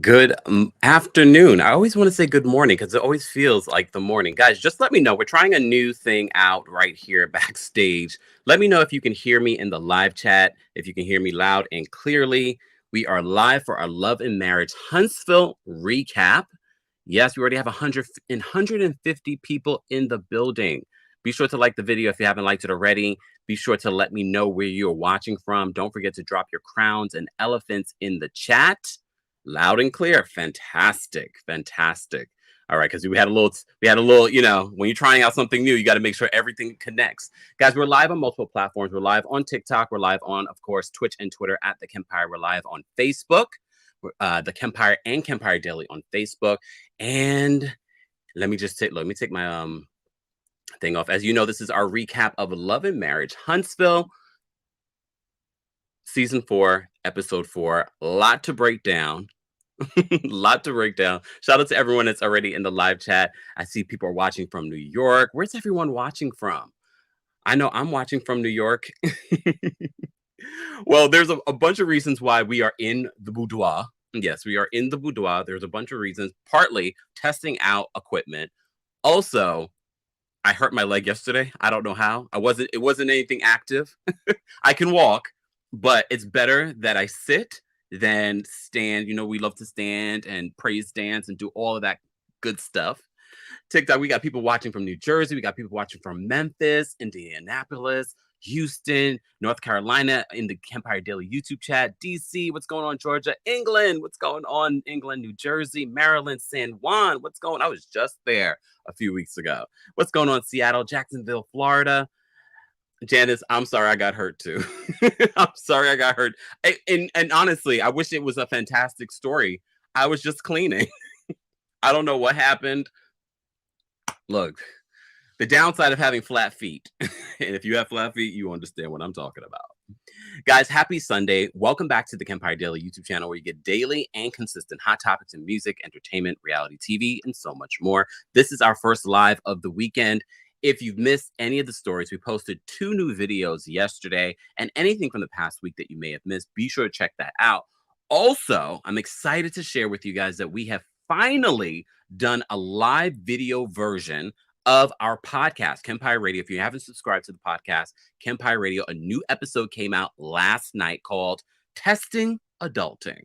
Good afternoon. I always want to say good morning because it always feels like the morning. Guys, just let me know. We're trying a new thing out right here backstage. Let me know if you can hear me in the live chat, if you can hear me loud and clearly. We are live for our Love and Marriage Huntsville recap. Yes, we already have 150 people in the building. Be sure to like the video if you haven't liked it already. Be sure to let me know where you're watching from. Don't forget to drop your crowns and elephants in the chat. Loud and clear. Fantastic. Fantastic. All right, because we had a little, when you're trying out something new, you got to make sure everything connects. Guys, we're live on multiple platforms. We're live on TikTok. We're live on, of course, Twitch and Twitter at TheKempire. We're live on Facebook, TheKempire and Kempire Daily on Facebook. And let me take my thing off. As you know, this is our recap of Love and Marriage Huntsville, Season 4, Episode 4. A lot to break down. Lot to break down. Shout out to everyone that's already in the live chat. I see people are watching from New York. Where's everyone watching from? I know I'm watching from New York. Well, there's a bunch of reasons why we are in the boudoir. Yes, we are in the boudoir. There's a bunch of reasons. Partly testing out equipment. Also, I hurt my leg yesterday. I don't know how. It wasn't anything active. I can walk, but it's better that I sit than stand. You know, we love to stand and praise dance and do all of that good stuff. TikTok, we got people watching from New Jersey. We got people watching from Memphis, Indianapolis, Houston, North Carolina in the Kempire Daily YouTube chat, DC, what's going on, Georgia, England, what's going on, England, New Jersey, Maryland, San Juan, what's going on? I was just there a few weeks ago. What's going on, Seattle, Jacksonville, Florida? Janice, I'm sorry I got hurt too. I'm sorry I got hurt. And honestly, I wish it was a fantastic story. I was just cleaning. I don't know what happened. Look, the downside of having flat feet, and if you have flat feet, you understand what I'm talking about. Guys, happy Sunday. Welcome back to the Kempire Daily YouTube channel, where you get daily and consistent hot topics in music, entertainment, reality TV, and so much more. This is our first live of the weekend. If you've missed any of the stories, we posted 2 new videos yesterday, and anything from the past week that you may have missed, be sure to check that out. Also, I'm excited to share with you guys that we have finally done a live video version of our podcast, Kempire Radio. If you haven't subscribed to the podcast, Kempire Radio, a new episode came out last night called Testing Adulting.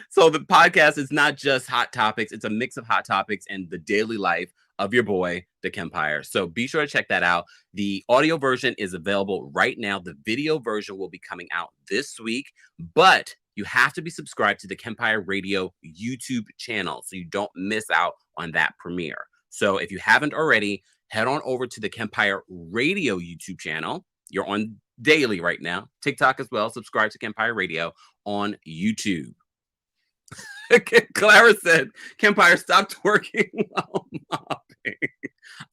So the podcast is not just hot topics. It's a mix of hot topics and the daily life of your boy, TheKempire. So be sure to check that out. The audio version is available right now. The video version will be coming out this week, but you have to be subscribed to the Kempire Radio YouTube channel so you don't miss out on that premiere. So if you haven't already, head on over to the Kempire Radio YouTube channel. You're on daily right now. TikTok as well. Subscribe to Kempire Radio on YouTube. Clara said, Kempire stopped working while mopping.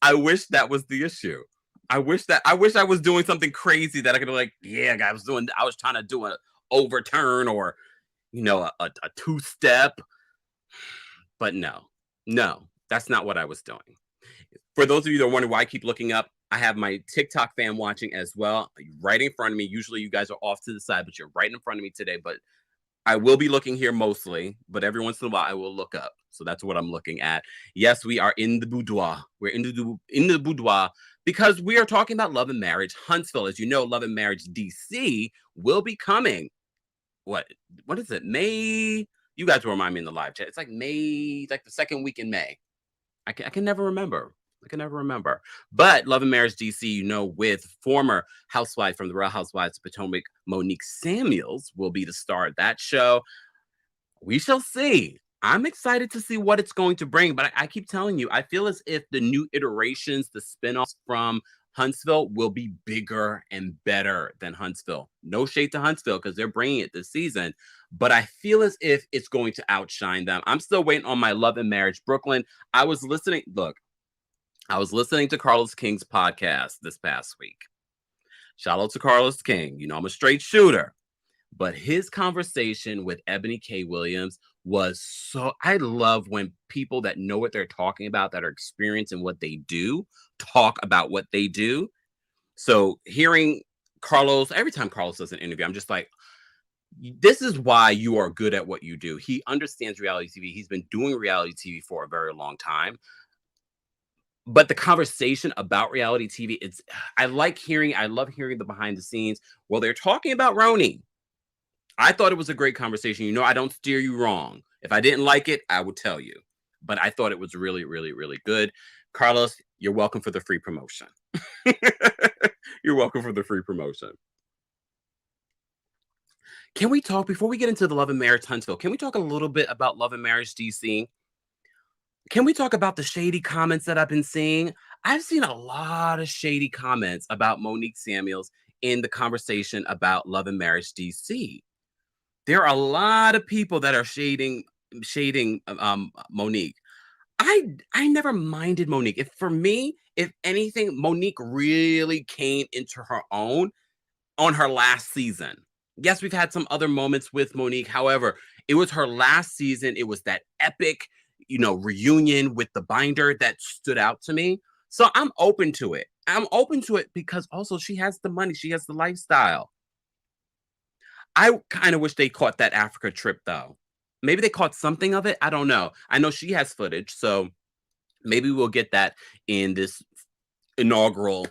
I wish that was the issue. I wish I was doing something crazy that I could be like, yeah, I was trying to do an overturn or, a 2-step. But no, that's not what I was doing. For those of you that are wondering why I keep looking up, I have my TikTok fam watching as well, right in front of me. Usually you guys are off to the side, but you're right in front of me today. But I will be looking here mostly, but every once in a while I will look up. So that's what I'm looking at. Yes, we are in the boudoir. We're in the boudoir because we are talking about Love and Marriage Huntsville. As you know, Love and Marriage DC will be coming. What is it? May? You guys will remind me in the live chat. It's like May, like the second week in May. I can never remember. But Love and Marriage DC, with former housewife from the Real Housewives of Potomac, Monique Samuels, will be the star of that show. We shall see. I'm excited to see what it's going to bring. But I keep telling you, I feel as if the new iterations, the spinoffs from Huntsville will be bigger and better than Huntsville. No shade to Huntsville because they're bringing it this season. But I feel as if it's going to outshine them. I'm still waiting on my Love and Marriage Brooklyn. I was listening to Carlos King's podcast this past week. Shout out to Carlos King. I'm a straight shooter. But his conversation with Ebony K. Williams was I love when people that know what they're talking about, that are experienced in what they do, talk about what they do. So hearing Carlos, every time Carlos does an interview, I'm just like, This is why you are good at what you do. He understands reality TV. He's been doing reality TV for a very long time. But the conversation about reality TV, I love hearing the behind the scenes. Well, they're talking about Roni. I thought it was a great conversation. You know, I don't steer you wrong. If I didn't like it, I would tell you. But I thought it was really, really, really good. Carlos, you're welcome for the free promotion. You're welcome for the free promotion. Can we talk, before we get into the Love and Marriage Huntsville, can we talk a little bit about Love and Marriage DC? Can we talk about the shady comments that I've been seeing? I've seen a lot of shady comments about Monique Samuels in the conversation about Love and Marriage DC. There are a lot of people that are shading Monique. I never minded Monique. If anything, Monique really came into her own on her last season. Yes, we've had some other moments with Monique. However, it was her last season. It was that epic, reunion with the binder that stood out to me. So I'm open to it. I'm open to it because also she has the money. She has the lifestyle. I kind of wish they caught that Africa trip, though. Maybe they caught something of it. I don't know. I know she has footage, so maybe we'll get that in this inaugural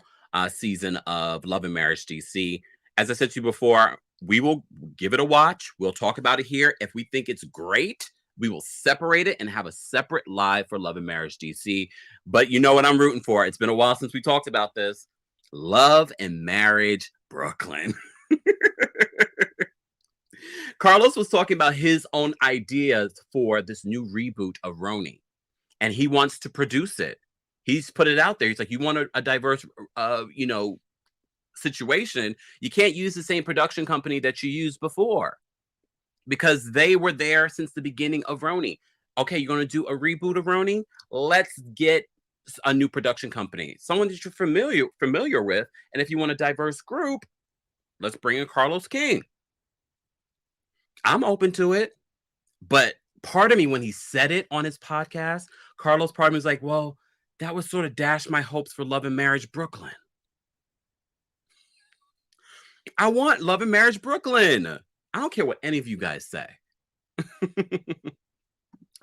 season of Love and Marriage DC. As I said to you before, we will give it a watch. We'll talk about it here. If we think it's great, we will separate it and have a separate live for Love and Marriage DC. But you know what I'm rooting for. It's been a while since we talked about this. Love and Marriage Brooklyn. Carlos was talking about his own ideas for this new reboot of Roni, and he wants to produce it. He's put it out there. He's like, you want a diverse, situation. You can't use the same production company that you used before because they were there since the beginning of Roni. Okay, you're going to do a reboot of Roni? Let's get a new production company, someone that you're familiar with. And if you want a diverse group, let's bring in Carlos King. I'm open to it, but part of me, when he said it on his podcast, Carlos, part of me was like, well, that would sort of dash my hopes for Love and Marriage Brooklyn. I want Love and Marriage Brooklyn. I don't care what any of you guys say.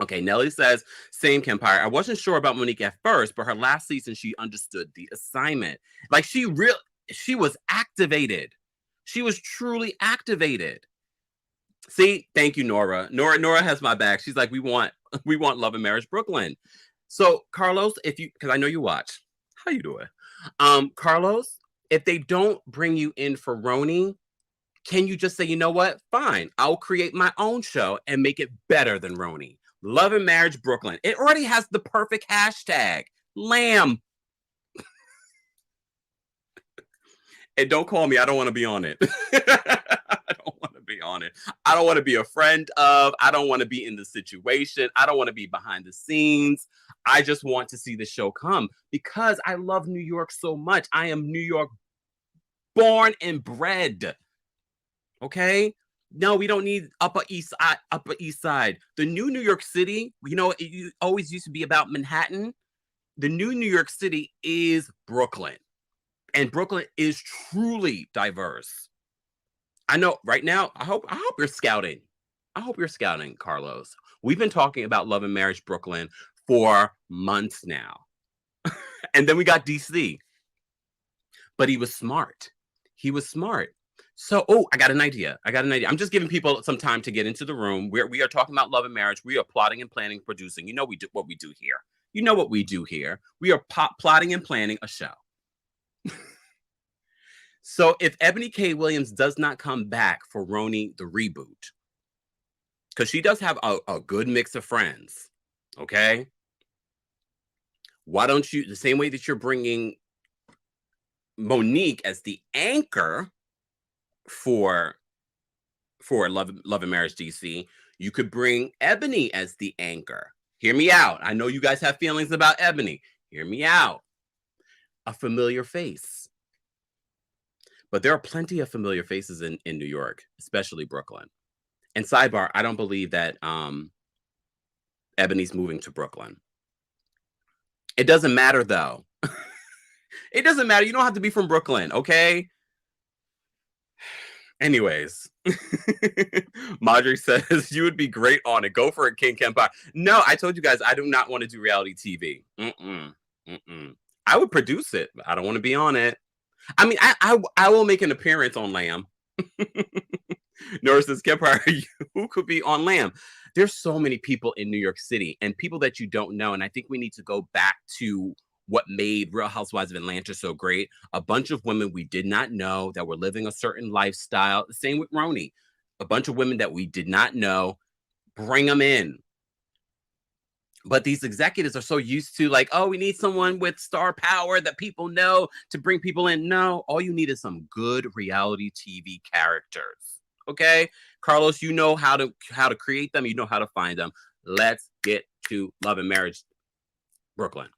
Okay, Nelly says, same Kempire. I wasn't sure about Monique at first, but her last season, she understood the assignment. Like she was activated. She was truly activated. See, thank you, Nora. Nora has my back. She's like, we want Love and Marriage Brooklyn. So Carlos, because I know you watch, how you doing? Carlos, if they don't bring you in for Roni, can you just say, you know what? Fine, I'll create my own show and make it better than Roni. Love and Marriage Brooklyn. It already has the perfect hashtag, lamh. And don't call me. I don't want to be on it. I don't want to be on it. I don't want to be a friend of. I don't want to be in the situation. I don't want to be behind the scenes. I just want to see the show come because I love New York so much. I am New York born and bred. Okay? No, we don't need Upper East Side. The new New York City, it always used to be about Manhattan. The new New York City is Brooklyn. And Brooklyn is truly diverse. I know right now, I hope you're scouting. I hope you're scouting, Carlos. We've been talking about Love and Marriage Brooklyn for months now. And then we got DC. But he was smart. So, I got an idea. I'm just giving people some time to get into the room. We are talking about Love and Marriage. We are plotting and planning, producing. You know what we do here. You know what we do here. We are plotting and planning a show. So if Ebony K. Williams does not come back for Roni the reboot, because she does have a good mix of friends, okay? Why don't you, the same way that you're bringing Monique as the anchor for Love and Marriage DC, you could bring Ebony as the anchor. Hear me out. I know you guys have feelings about Ebony. Hear me out. A familiar face. But there are plenty of familiar faces in New York, especially Brooklyn. And sidebar, I don't believe that Ebony's moving to Brooklyn. It doesn't matter, though. It doesn't matter. You don't have to be from Brooklyn, okay? Anyways, Marjorie says you would be great on it. Go for it, King Kempire. No, I told you guys I do not want to do reality TV. I would produce it, but I don't want to be on it. I mean, I will make an appearance on Lamb. Nora says, Kempire, who could be on Lamb? There's so many people in New York City and people that you don't know. And I think we need to go back to what made Real Housewives of Atlanta so great. A bunch of women we did not know that were living a certain lifestyle. The same with Roni. A bunch of women that we did not know. Bring them in. But these executives are so used to like, oh, we need someone with star power that people know to bring people in. No, all you need is some good reality TV characters. Okay, Carlos, you know how to create them. You know how to find them. Let's get to Love and Marriage, Brooklyn.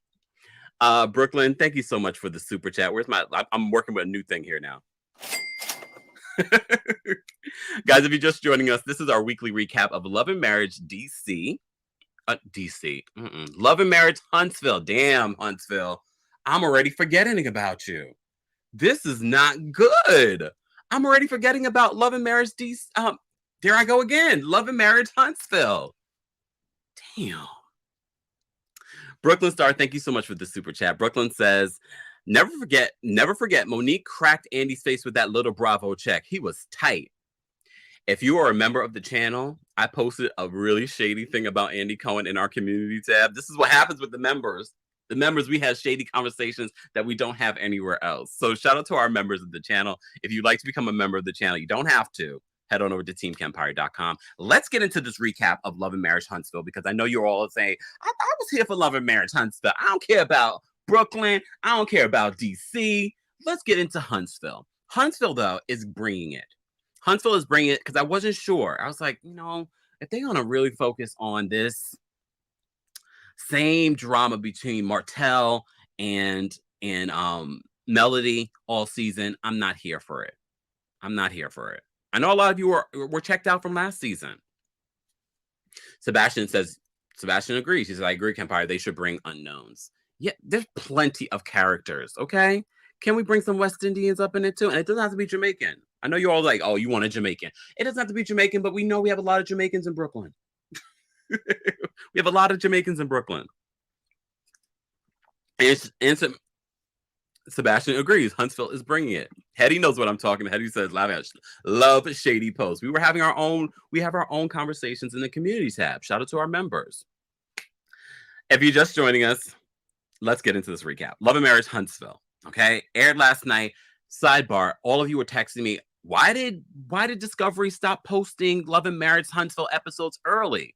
Brooklyn, thank you so much for the super chat. I'm working with a new thing here now. Guys, if you're just joining us, this is our weekly recap of Love and Marriage DC. Love and Marriage Huntsville. Damn, Huntsville. I'm already forgetting about you. This is not good. I'm already forgetting about Love and Marriage DC. There I go again. Love and Marriage Huntsville. Damn. Brooklyn Star, thank you so much for the super chat. Brooklyn says, never forget, Monique cracked Andy's face with that little Bravo check. He was tight. If you are a member of the channel, I posted a really shady thing about Andy Cohen in our community tab. This is what happens with the members. The members, we have shady conversations that we don't have anywhere else. So shout out to our members of the channel. If you'd like to become a member of the channel, you don't have to. Head on over to TheKempire.com. Let's get into this recap of Love and Marriage Huntsville, because I know you're all saying, I was here for Love and Marriage Huntsville. I don't care about Brooklyn. I don't care about DC. Let's get into Huntsville. Huntsville, though, is bringing it. Huntsville is bringing it because I wasn't sure. I was like, if they're going to really focus on this same drama between Martell and Melody all season, I'm not here for it. I know a lot of you were checked out from last season. Sebastian agrees. He says, I agree, Kempire. They should bring unknowns. Yeah, there's plenty of characters, okay? Can we bring some West Indians up in it too? And it doesn't have to be Jamaican. I know you're all like, oh, you want a Jamaican. It doesn't have to be Jamaican, but we know we have a lot of Jamaicans in Brooklyn. We have a lot of Jamaicans in Brooklyn. And Sebastian agrees. Huntsville is bringing it. Hetty knows what I'm talking about. Hetty says, love shady posts. We have our own conversations in the community tab. Shout out to our members. If you're just joining us, let's get into this recap. Love and Marriage Huntsville. Okay, aired last night. Sidebar, all of you were texting me, why did Discovery stop posting Love and Marriage Huntsville episodes early?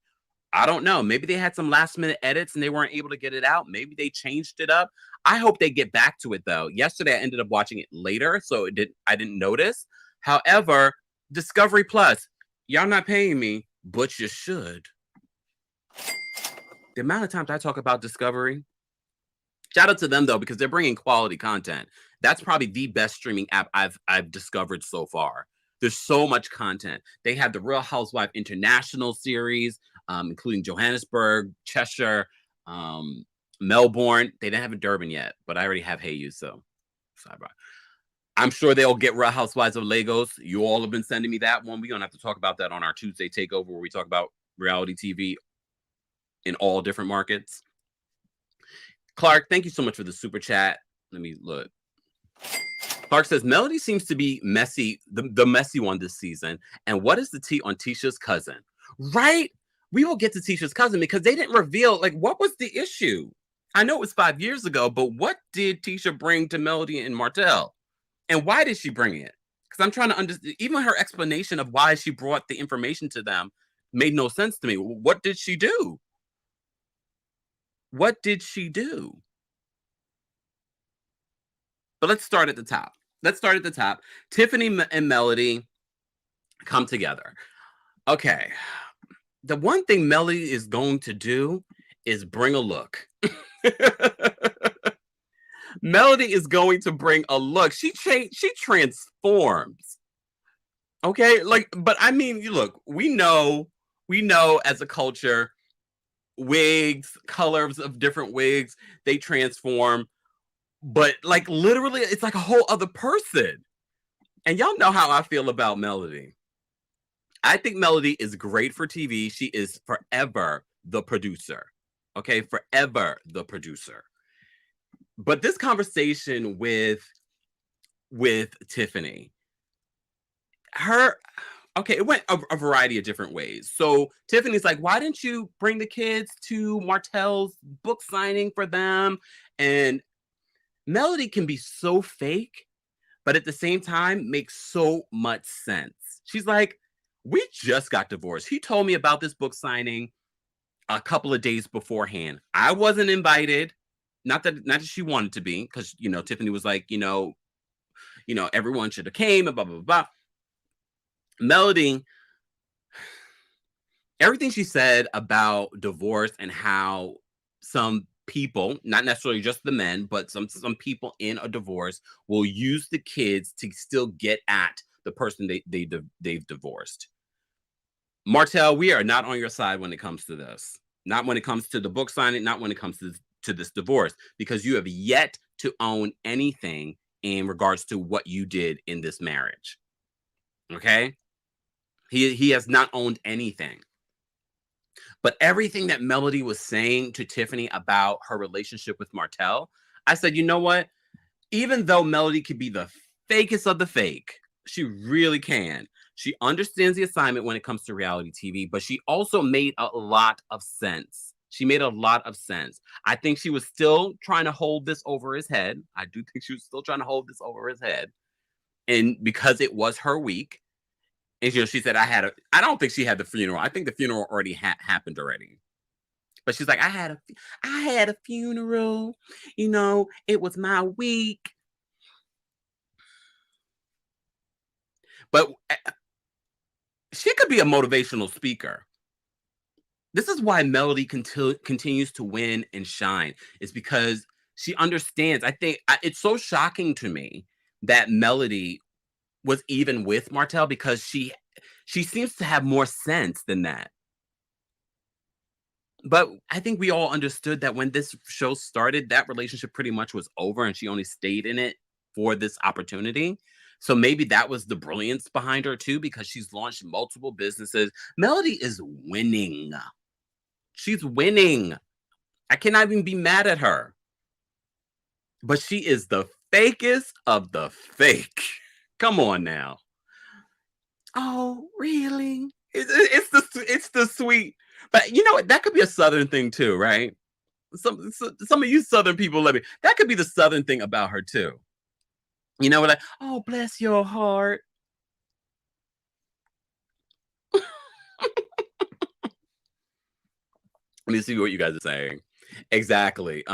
I don't know. Maybe they had some last minute edits and they weren't able to get it out. Maybe they changed it up. I hope they get back to it though. Yesterday I ended up watching it later, so I didn't notice. However, Discovery Plus, y'all not paying me, but you should. The amount of times I talk about Discovery, shout out to them though, because they're bringing quality content. That's probably the best streaming app I've discovered so far. There's so much content. They have the Real Housewife International series, including Johannesburg, Cheshire, Melbourne. They didn't have a Durban yet, but I already have Hey You, so sidebar. I'm sure they'll get Real Housewives of Lagos. You all have been sending me that one. We're going to have to talk about that on our Tuesday takeover where we talk about reality TV in all different markets. Clark, thank you so much for the super chat. Let me look. Clark says, Melody seems to be messy, the messy one this season. And what is the tea on Tisha's cousin? Right? We will get to Tisha's cousin because they didn't reveal, like, what was the issue? I know it was 5 years ago, but what did Tisha bring to Melody and Martell? And why did she bring it? Because I'm trying to understand, even her explanation of why she brought the information to them made no sense to me. What did she do? What did she do? But let's start at the top. Tiffany and Melody come together. Okay. The one thing Melody is going to do is bring a look. Melody is going to bring a look. She transforms. Okay? But I mean, look, we know as a culture, wigs, colors of different wigs, they transform. But literally, it's like a whole other person. And y'all know how I feel about Melody. I think Melody is great for TV. She is forever the producer. Okay, forever the producer. But this conversation with Tiffany, it went a variety of different ways. So Tiffany's like, why didn't you bring the kids to Martell's book signing for them? And Melody can be so fake, but at the same time makes so much sense. She's like, we just got divorced. He told me about this book signing a couple of days beforehand. I wasn't invited. Not that she wanted to be, because Tiffany was like, everyone should have came and blah blah blah. Melody, everything she said about divorce and how some people, not necessarily just the men, but some people in a divorce will use the kids to still get at the person they've divorced. Martell, we are not on your side when it comes to this. Not when it comes to the book signing, not when it comes to this divorce, because you have yet to own anything in regards to what you did in this marriage. Okay? He has not owned anything. But everything that Melody was saying to Tiffany about her relationship with Martell, I said, you know what? Even though Melody could be the fakest of the fake, she really can. She understands the assignment when it comes to reality TV, but she also made a lot of sense. She made a lot of sense. I think she was still trying to hold this over his head. I do think she was still trying to hold this over his head. And because it was her week, and she said, I don't think she had the funeral. I think the funeral already happened already. But she's like, I had a funeral. It was my week. But she could be a motivational speaker. This is why Melody continues to win and shine. It's because she understands. I think it's so shocking to me that Melody was even with Martell, because she seems to have more sense than that. But I think we all understood that when this show started, that relationship pretty much was over, and she only stayed in it for this opportunity. So maybe that was the brilliance behind her too, because she's launched multiple businesses. Melody is winning. She's winning. I cannot even be mad at her. But she is the fakest of the fake. Come on now. Oh, really? It's the sweet. But you know what? That could be a Southern thing too, right? Some of you Southern people, let me. That could be the Southern thing about her too. Like, oh, bless your heart. Let me see what you guys are saying. Exactly.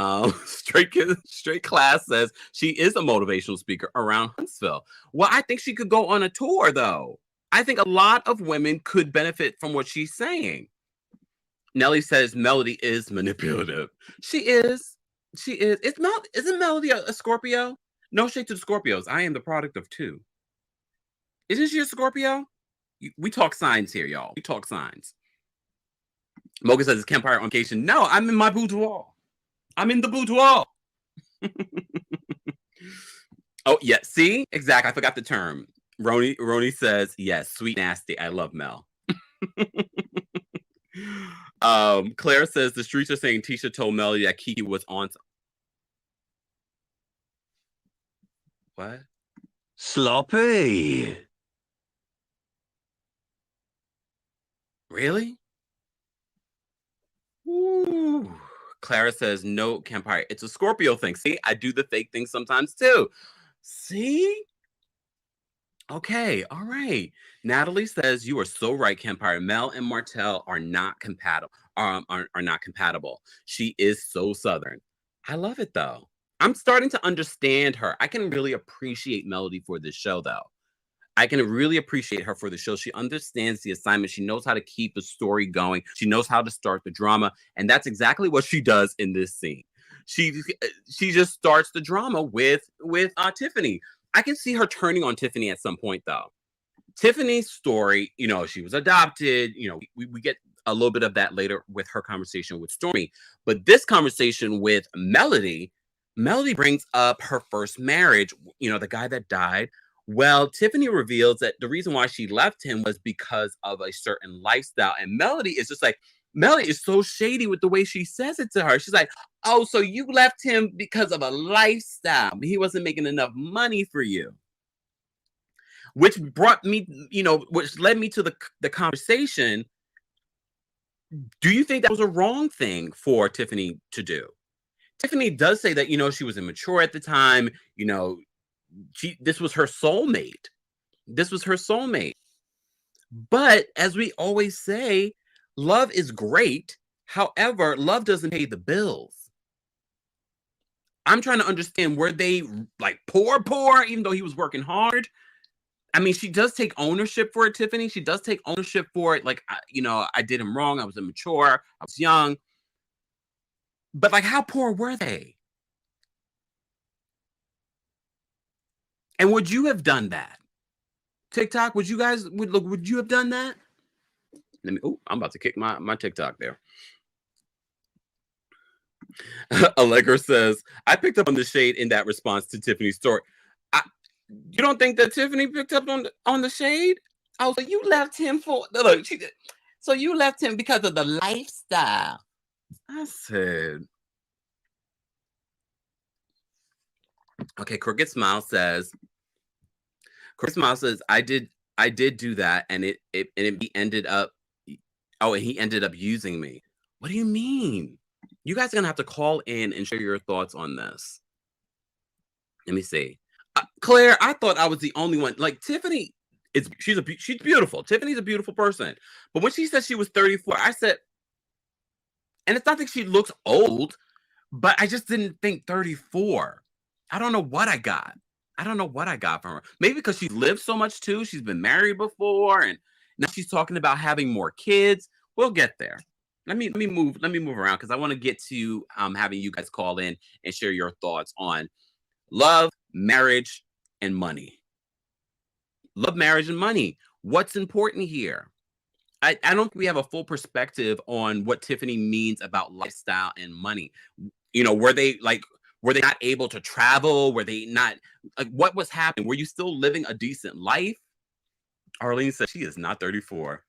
Straight Class says she is a motivational speaker around Huntsville. Well, I think she could go on a tour, though. I think a lot of women could benefit from what she's saying. Nellie says Melody is manipulative. She is. Isn't Melody a Scorpio? No shade to the Scorpios. I am the product of two. Isn't she a Scorpio? We talk signs here, y'all. We talk signs. Mocha says it's Kempire on vacation. No, I'm in my boudoir. I'm in the boudoir. Oh, yeah. See? Exactly. I forgot the term. Roni says, yes, sweet nasty. I love Mel. Claire says the streets are saying Tisha told Melody that Keke was on. What? Sloppy. Really? Ooh. Clara says, no, Kempire. It's a Scorpio thing. See, I do the fake thing sometimes too. See? Okay, all right. Natalie says, you are so right, Kempire. Mel and Martell are not compatible. Are not compatible. She is so Southern. I love it though. I'm starting to understand her. I can really appreciate Melody for this show though. I can really appreciate her for the show. She understands the assignment. She knows how to keep the story going. She knows how to start the drama. And that's exactly what she does in this scene. She just starts the drama with Tiffany. I can see her turning on Tiffany at some point, though. Tiffany's story, she was adopted. We get a little bit of that later with her conversation with Stormi. But this conversation with Melody brings up her first marriage, the guy that died. Well, Tiffany reveals that the reason why she left him was because of a certain lifestyle. And Melody is just like, Melody is so shady with the way she says it to her. She's like, oh, so you left him because of a lifestyle. He wasn't making enough money for you. Which brought me, which led me to the conversation. Do you think that was a wrong thing for Tiffany to do? Tiffany does say that, she was immature at the time. This was her soulmate. This was her soulmate. But as we always say, love is great. However, love doesn't pay the bills. I'm trying to understand, were they like poor, even though he was working hard? I mean, she does take ownership for it, Tiffany. She does take ownership for it. Like, I did him wrong. I was immature. I was young. But like, how poor were they? And would you have done that? TikTok, would you have done that? I'm about to kick my TikTok there. Allegra says, I picked up on the shade in that response to Tiffany's story. You don't think that Tiffany picked up on the shade? Oh, so you left him so you left him because of the lifestyle. I said, okay, Crooked Smile says, I did do that, and he ended up using me. What do you mean? You guys are gonna have to call in and share your thoughts on this. Let me see. Claire, I thought I was the only one. Like, Tiffany she's beautiful. Tiffany's a beautiful person. But when she said she was 34, I said, and it's not that she looks old, but I just didn't think 34. I don't know what I got. From her. Maybe because she lived so much too. She's been married before, and now she's talking about having more kids. We'll get there. Let me move around, because I want to get to having you guys call in and share your thoughts on love, marriage, and money. Love, marriage, and money. What's important here? I don't think we have a full perspective on what Tiffany means about lifestyle and money. Were they not able to travel? Were they not, like, what was happening? Were you still living a decent life? Arlene said she is not 34.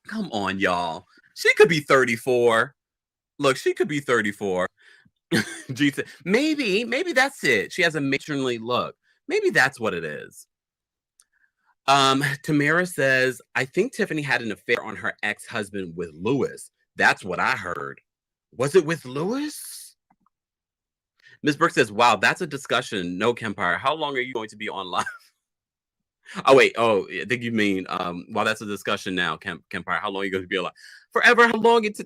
Come on, y'all. She could be 34. Look, she could be 34. G said, maybe that's it. She has a matronly look. Maybe that's what it is. Tamara says, I think Tiffany had an affair on her ex-husband with Louis. That's what I heard. Was it with Louis? Ms. Brooks says, wow, that's a discussion. No, Kempire. How long are you going to be on live? Oh, wait. Oh, I think you mean, well, that's a discussion now, Kempire. How long are you going to be alive? Forever. How long? It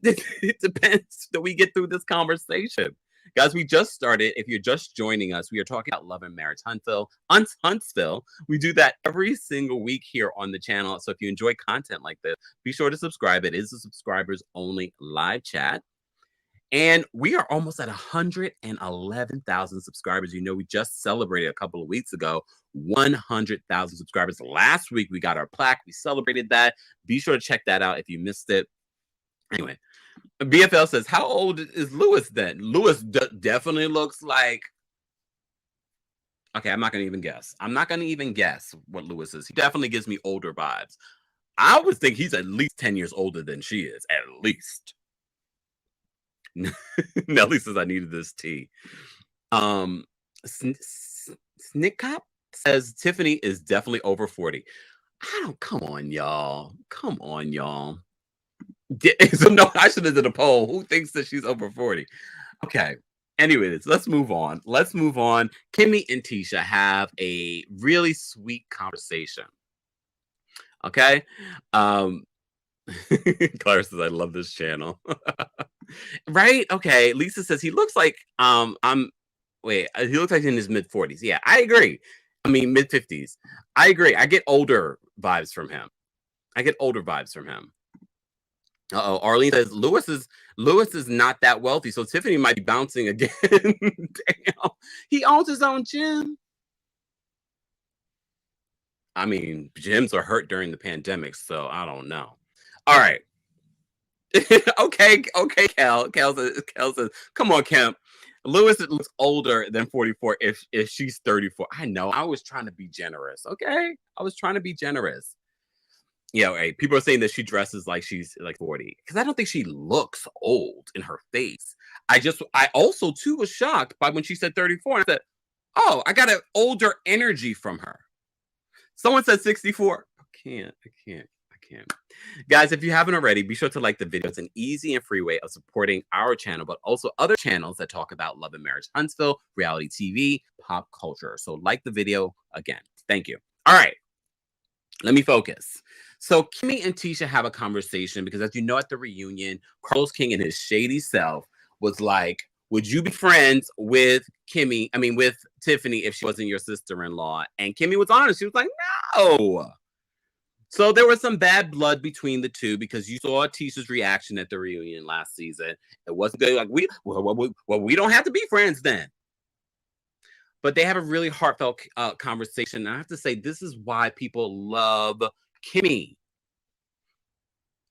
depends that we get through this conversation. Guys, we just started. If you're just joining us, we are talking about love and marriage. Huntsville. We do that every single week here on the channel. So if you enjoy content like this, be sure to subscribe. It is a subscribers only live chat. And we are almost at 111,000 subscribers. We just celebrated a couple of weeks ago 100,000 subscribers. Last week, we got our plaque. We celebrated that. Be sure to check that out if you missed it. Anyway, BFL says, how old is Louis then? Louis definitely looks like... Okay, I'm not going to even guess. I'm not going to even guess what Louis is. He definitely gives me older vibes. I would think he's at least 10 years older than she is. At least. Nelly says, I needed this tea. Snick Cop says Tiffany is definitely over 40. Come on, y'all. So no, I should have did a poll. Who thinks that she's over 40? Okay. Anyways, let's move on. Kimmi and Tisha have a really sweet conversation. Okay. Clara says, I love this channel. Right? Okay. Lisa says he looks like he looks like in his mid-40s. Yeah, I agree. I mean, mid-50s. I agree. I get older vibes from him. Uh-oh. Arlene says Louis is not that wealthy, so Tiffany might be bouncing again. Damn. He owns his own gym. I mean, gyms are hurt during the pandemic, so I don't know. All right. Okay, Cal says, come on, Kemp. Louis looks older than 44 if she's 34. I know. I was trying to be generous. Okay. I was trying to be generous. Hey, people are saying that she dresses like she's like 40. Because I don't think she looks old in her face. I also too was shocked by when she said 34. And I said, oh, I got an older energy from her. Someone said 64. I can't. Guys, if you haven't already, be sure to like the video. It's an easy and free way of supporting our channel, but also other channels that talk about love and marriage, Huntsville, reality TV, pop culture. So like the video again. Thank you. All right. Let me focus. So Kimmi and Tisha have a conversation because, as you know, at the reunion, Carlos King and his shady self was like, would you be friends with with Tiffany if she wasn't your sister-in-law? And Kimmi was honest. She was like, no. So there was some bad blood between the two because you saw Tisha's reaction at the reunion last season. It wasn't good. Like, we don't have to be friends then. But they have a really heartfelt conversation. And I have to say, this is why people love Kimmi.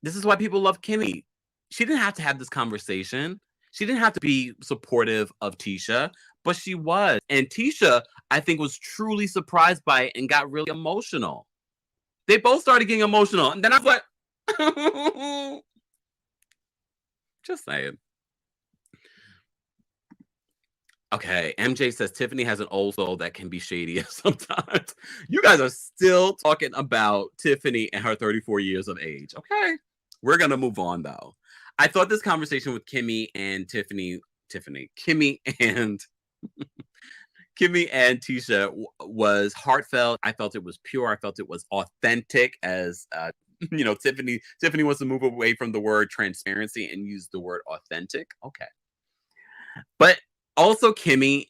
This is why people love Kimmi. She didn't have to have this conversation. She didn't have to be supportive of Tisha, but she was. And Tisha, I think, was truly surprised by it and got really emotional. They both started getting emotional. And then I was like, just saying. Okay, MJ says Tiffany has an old soul that can be shady sometimes. You guys are still talking about Tiffany and her 34 years of age. Okay, we're going to move on, though. I thought this conversation with Kimmi and Kimmi and Tisha was heartfelt. I felt it was pure. I felt it was authentic, as Tiffany wants to move away from the word transparency and use the word authentic. Okay. But also Kimmi,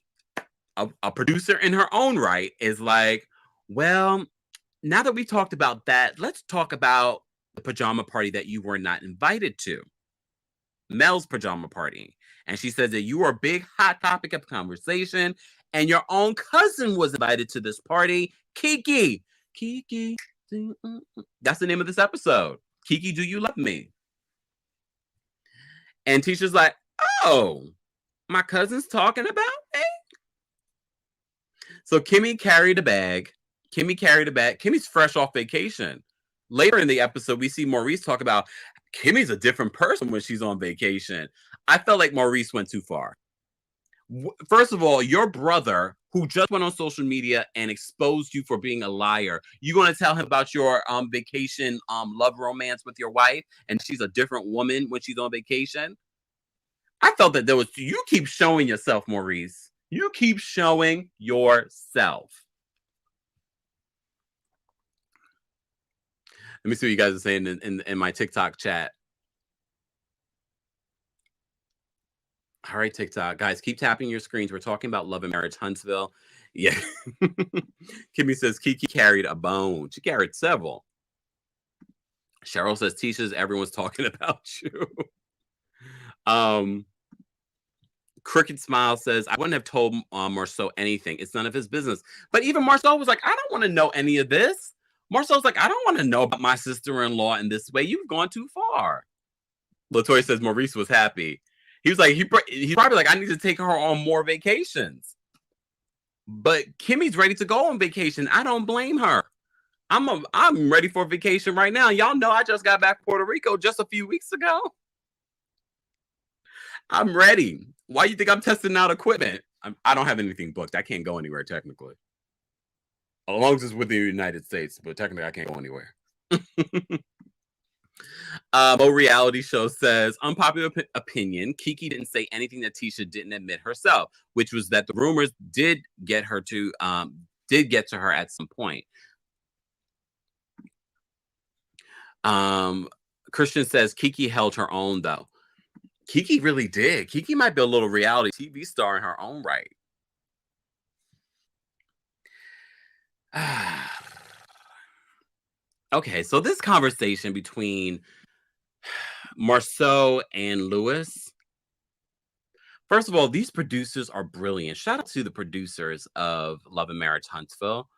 a producer in her own right, is like, well, now that we talked about that, let's talk about the pajama party that you were not invited to. Mel's pajama party. And she says that you are a big hot topic of conversation. And your own cousin was invited to this party. Keke. That's the name of this episode. Keke, do you love me? And Tisha's like, oh, my cousin's talking about me? So Kimmi carried a bag. Kimmy's fresh off vacation. Later in the episode, we see Maurice talk about Kimmy's a different person when she's on vacation. I felt like Maurice went too far. First of all, your brother, who just went on social media and exposed you for being a liar, you going to tell him about your vacation love romance with your wife, and she's a different woman when she's on vacation? I felt that you keep showing yourself, Maurice. You keep showing yourself. Let me see what you guys are saying in my TikTok chat. All right, TikTok. Guys, keep tapping your screens. We're talking about love and marriage, Huntsville. Yeah. Kimmi says Keke carried a bone. She carried several. Cheryl says, Tisha's everyone's talking about you. Crooked Smile says, I wouldn't have told Marcel anything. It's none of his business. But even Marcel was like, I don't want to know any of this. Marcel's like, I don't want to know about my sister-in-law in this way. You've gone too far. Latoya says Maurice was happy. He was like, he's probably like, I need to take her on more vacations. But Kimmy's ready to go on vacation. I don't blame her. I'm ready for vacation right now. Y'all know I just got back to Puerto Rico just a few weeks ago. I'm ready. Why do you think I'm testing out equipment? I don't have anything booked. I can't go anywhere technically. As long as it's with the United States, but technically I can't go anywhere. Mo Reality Show says, unpopular opinion, Keke didn't say anything that Tisha didn't admit herself, which was that the rumors did get to her at some point. Christian says Keke held her own though. Keke really did. Keke might be a little reality TV star in her own right. Okay, so this conversation between Marcel and Louis. First of all, these producers are brilliant. Shout out to the producers of Love and Marriage Huntsville.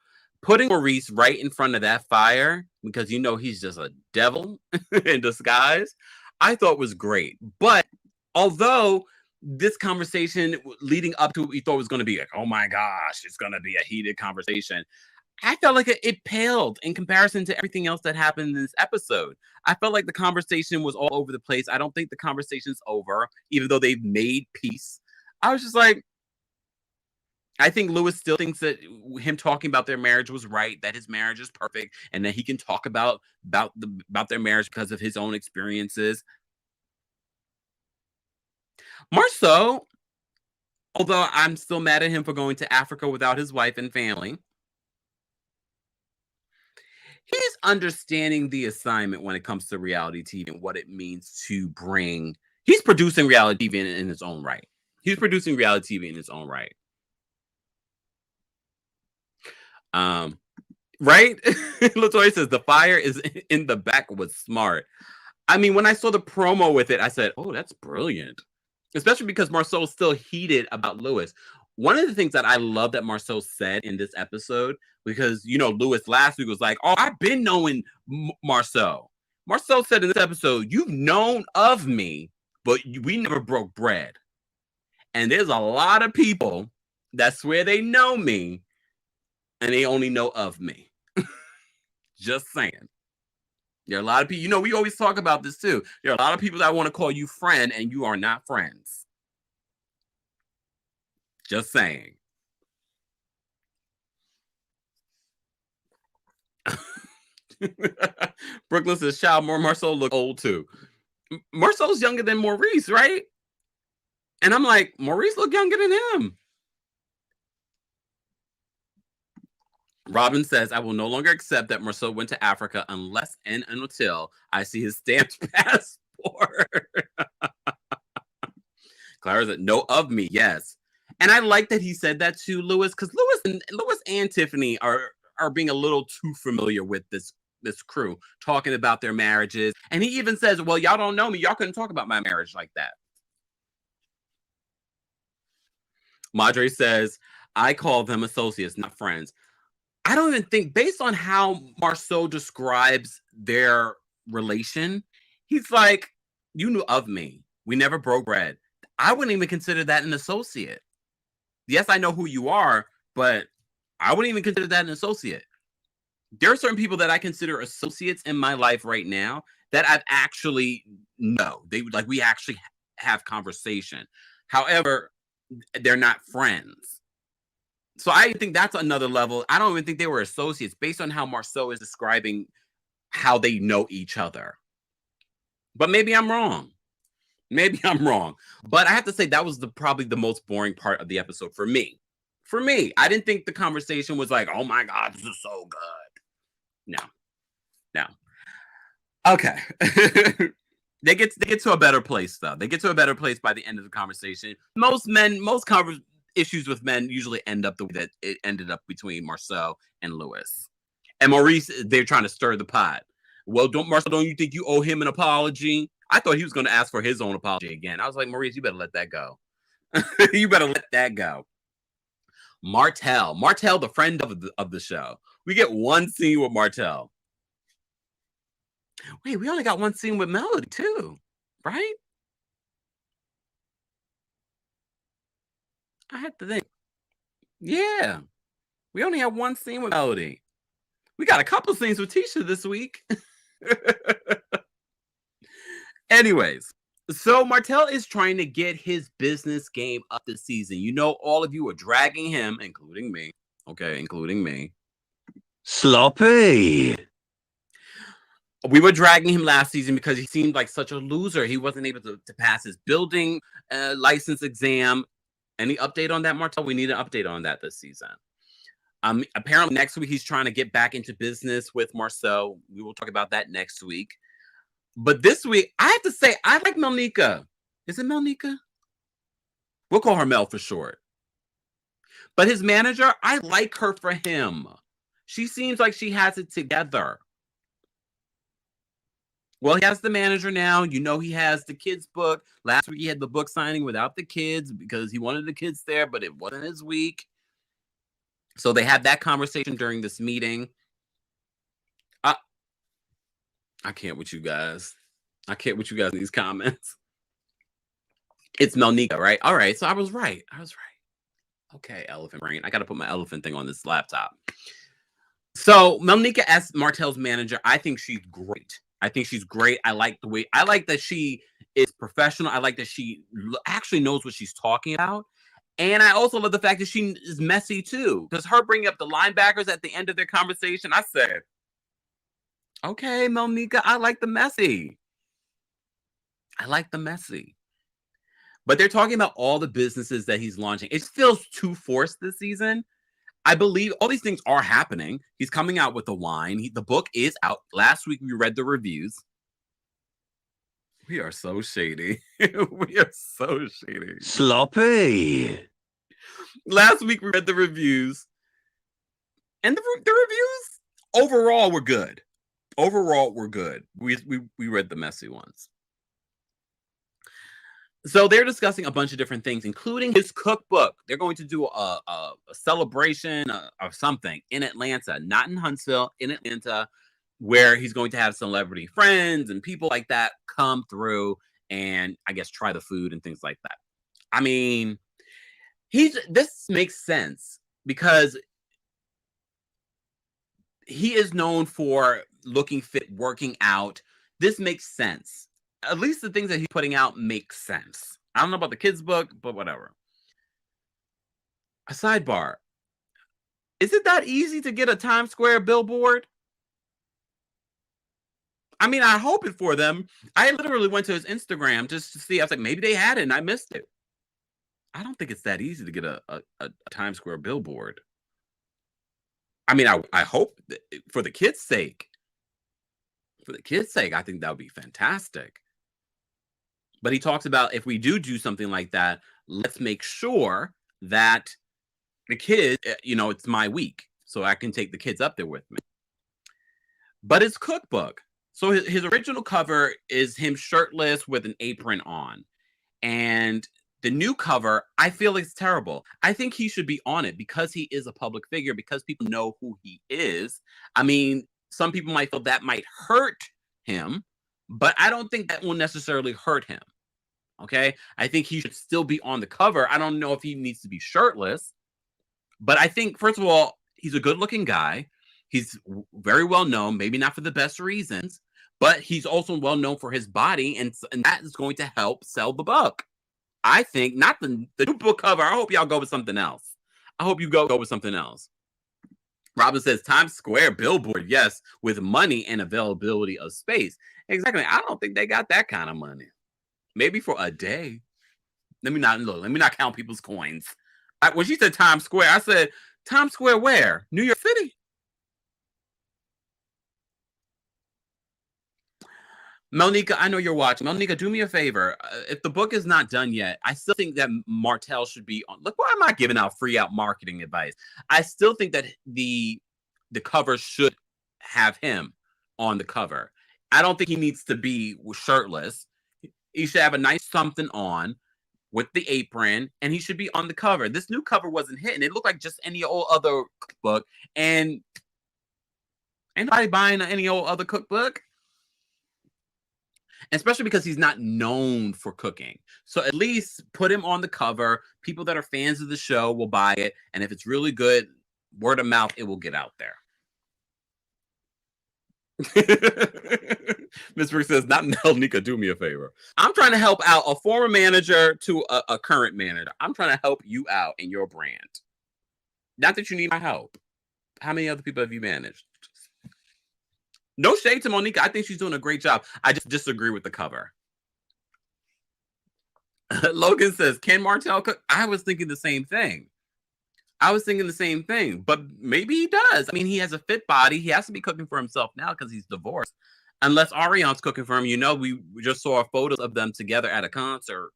Putting Maurice right in front of that fire, because you know he's just a devil in disguise, I thought was great. But although this conversation leading up to what we thought was going to be like, oh my gosh, it's going to be a heated conversation. I felt like it paled in comparison to everything else that happened in this episode. I felt like the conversation was all over the place. I don't think the conversation's over, even though they've made peace. I was just like, I think Louis still thinks that him talking about their marriage was right, that his marriage is perfect, and that he can talk about their marriage because of his own experiences. Marsau, although I'm still mad at him for going to Africa without his wife and family, he's understanding the assignment when it comes to reality TV and what it means to bring. He's producing reality TV in his own right. He's producing reality TV in his own right. Right? Latoya says the fire is in the back was smart. I mean, when I saw the promo with it, I said, oh, that's brilliant. Especially because Marcel's still heated about Louis. One of the things that I love that Marcel said in this episode, because, you know, Louis last week was like, oh, I've been knowing Marcel. Marcel said in this episode, you've known of me, but we never broke bread. And there's a lot of people that swear they know me, and they only know of me. Just saying. There are a lot of people, you know, we always talk about this too. There are a lot of people that want to call you friend, and you are not friends. Just saying. Brooklyn says, "Child, Marcel look old too." Marcel's younger than Maurice, right? And I'm like, Maurice look younger than him. Robin says, I will no longer accept that Marcel went to Africa unless and until I see his stamped passport. Clara said, no of me, yes. And I like that he said that to Louis, because Louis and Tiffany are being a little too familiar with this crew, talking about their marriages. And he even says, well, y'all don't know me. Y'all couldn't talk about my marriage like that. Madre says, I call them associates, not friends. I don't even think, based on how Marcel describes their relation, he's like, you knew of me. We never broke bread. I wouldn't even consider that an associate. Yes, I know who you are, but I wouldn't even consider that an associate. There are certain people that I consider associates in my life right now that I've actually know. We actually have conversation. However, they're not friends. So I think that's another level. I don't even think they were associates based on how Marcel is describing how they know each other. But maybe I'm wrong. But I have to say that was probably the most boring part of the episode for me. I didn't think the conversation was like, oh my God, this is so good. No. Okay. They get to a better place though. They get to a better place by the end of the conversation. Most issues with men usually end up the way that it ended up between Marcel and Louis. And Maurice, they're trying to stir the pot. Well, Marcel, don't you think you owe him an apology? I thought he was going to ask for his own apology again. I was like, Maurice, you better let that go. You better let that go. Martell, the friend of the show. We get one scene with Martell. Wait, we only got one scene with Melody too, right? I had to think. Yeah. We only have one scene with Melody. We got a couple scenes with Tisha this week. Anyways, so Martell is trying to get his business game up this season. You know, all of you are dragging him, including me. Okay, including me. Sloppy. We were dragging him last season because he seemed like such a loser. He wasn't able to pass his building license exam. Any update on that, Martell? We need an update on that this season. Apparently next week he's trying to get back into business with Marcel. We will talk about that next week. But this week, I have to say, I like Melnica. Is it Melnica? We'll call her Mel for short. But his manager, I like her for him. She seems like she has it together. Well, he has the manager now. You know, he has the kids' book. Last week, he had the book signing without the kids because he wanted the kids there, but it wasn't his week. So they had that conversation during this meeting. I can't with you guys. In these comments. It's Melnika, right? All right, so I was right. Okay, elephant brain. I got to put my elephant thing on this laptop. So Melnika as Martell's manager, I think she's great. I like the way, I like that she is professional. I like that she actually knows what she's talking about. And I also love the fact that she is messy too. Because her bringing up the linebackers at the end of their conversation, I said, okay, Melnika, I like the messy. But they're talking about all the businesses that he's launching. It feels too forced this season. I believe all these things are happening. He's coming out with the wine. The book is out. Last week we read the reviews. We are so shady. We are so shady. Sloppy. Last week we read the reviews. And the reviews overall were good. We read the messy ones. So they're discussing a bunch of different things, including his cookbook. They're going to do a celebration of something in Atlanta, not in Huntsville, in Atlanta, where he's going to have celebrity friends and people like that come through and I guess try the food and things like that. I mean, this makes sense because he is known for looking fit, working out. This makes sense. At least the things that he's putting out make sense. I don't know about the kids' book, but whatever. A sidebar. Is it that easy to get a Times Square billboard? I mean, I hope it for them. I literally went to his Instagram just to see. I was like, maybe they had it and I missed it. I don't think it's that easy to get a Times Square billboard. I mean, I hope for the kids' sake. For the kids' sake, I think that would be fantastic. But he talks about if we do something like that, let's make sure that the kids, it's my week, so I can take the kids up there with me. But his cookbook. So his original cover is him shirtless with an apron on. And the new cover, I feel it's terrible. I think he should be on it because he is a public figure, because people know who he is. I mean, some people might feel that might hurt him, but I don't think that will necessarily hurt him. Okay? I think he should still be on the cover. I don't know if he needs to be shirtless, but I think, first of all, he's a good-looking guy. He's very well known, maybe not for the best reasons, but he's also well known for his body, and that is going to help sell the book. I think, not the new book cover. I hope y'all go with something else. I hope you go with something else. Robin says, Times Square billboard, yes, with money and availability of space. Exactly. I don't think they got that kind of money. Maybe for a day. Let me not count people's coins. When she said Times Square, I said, Times Square where? New York City. Melnika, I know you're watching. Melnika, do me a favor. If the book is not done yet, I still think that Martell should be on. Look, why am I giving out free out marketing advice? I still think that the cover should have him on the cover. I don't think he needs to be shirtless. He should have a nice something on with the apron, and he should be on the cover. This new cover wasn't hitting. It looked like just any old other cookbook, and ain't nobody buying any old other cookbook. Especially because he's not known for cooking. So at least put him on the cover. People that are fans of the show will buy it. And if it's really good, word of mouth, it will get out there. Miss Brooks says, not Melnika, do me a favor. I'm trying to help out a former manager to a current manager. I'm trying to help you out in your brand. Not that you need my help. How many other people have you managed? No shade to Monique. I think she's doing a great job. I just disagree with the cover. Logan says, can Martell cook? I was thinking the same thing. But maybe he does. I mean, he has a fit body. He has to be cooking for himself now because he's divorced. Unless Ariane's cooking for him. We just saw photos of them together at a concert.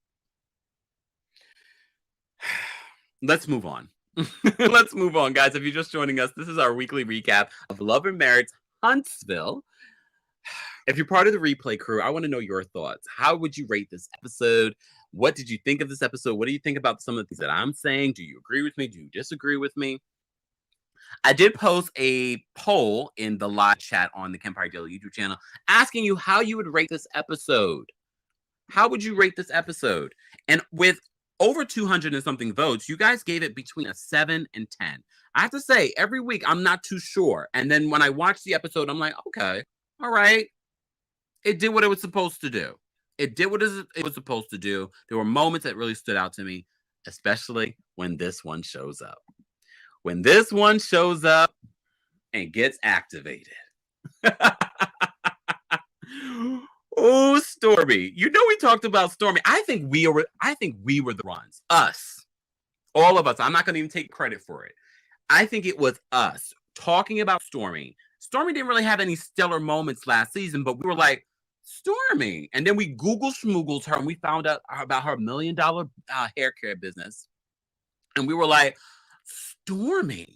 Let's move on. Let's move on, guys. If you're just joining us, this is our weekly recap of Love and Marriage Huntsville. If you're part of the replay crew, I want to know your thoughts. How would you rate this episode? What did you think of this episode? What do you think about some of the things that I'm saying? Do you agree with me? Do you disagree with me? I did post a poll in the live chat on the Kempire Daily YouTube channel asking you how you would rate this episode. How would you rate this episode? And with over 200 and something votes, you guys gave it between a 7 and 10. I have to say, every week I'm not too sure. And then when I watch the episode, I'm like, okay, all right. It did what it was supposed to do. It did what it was supposed to do. There were moments that really stood out to me, especially when this one shows up. When this one shows up and gets activated. Oh, Stormi. You know we talked about Stormi. I think we were the ones. Us. All of us. I'm not going to even take credit for it. I think it was us talking about Stormi. Stormi didn't really have any stellar moments last season, but we were like, Stormi. And then we Google schmoogles her and we found out about her $1 million hair care business. And we were like, Stormi.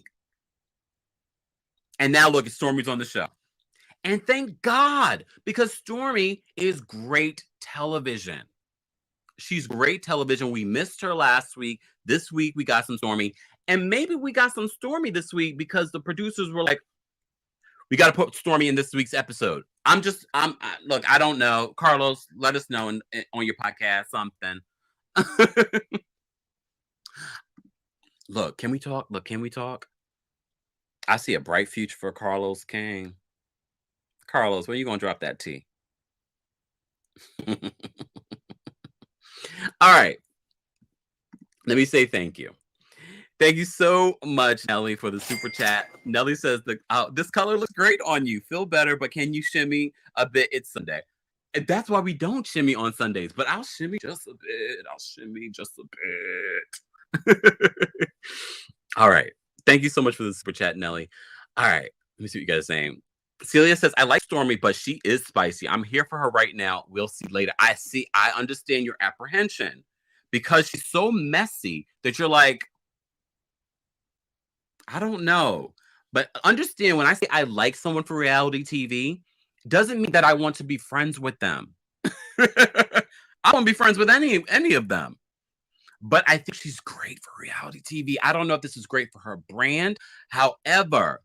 And now look, Stormi's on the show. And thank God, because Stormi is great television. She's great television. We missed her last week. This week, we got some Stormi. And maybe we got some Stormi this week because the producers were like, we got to put Stormi in this week's episode. Look, I don't know. Carlos, let us know on your podcast, something. Look, can we talk? I see a bright future for Carlos King. Carlos, when are you going to drop that tea? All right. Let me say thank you. Thank you so much, Nelly, for the super chat. Nelly says, this color looks great on you. Feel better, but can you shimmy a bit? It's Sunday. And that's why we don't shimmy on Sundays, but I'll shimmy just a bit. All right. Thank you so much for the super chat, Nelly. All right. Let me see what you guys are saying. Celia says, I like Stormi, but she is spicy. I'm here for her right now. We'll see later. I understand your apprehension because she's so messy that you're like, I don't know. But understand when I say I like someone for reality TV, doesn't mean that I want to be friends with them. I want to be friends with any of them. But I think she's great for reality TV. I don't know if this is great for her brand. However,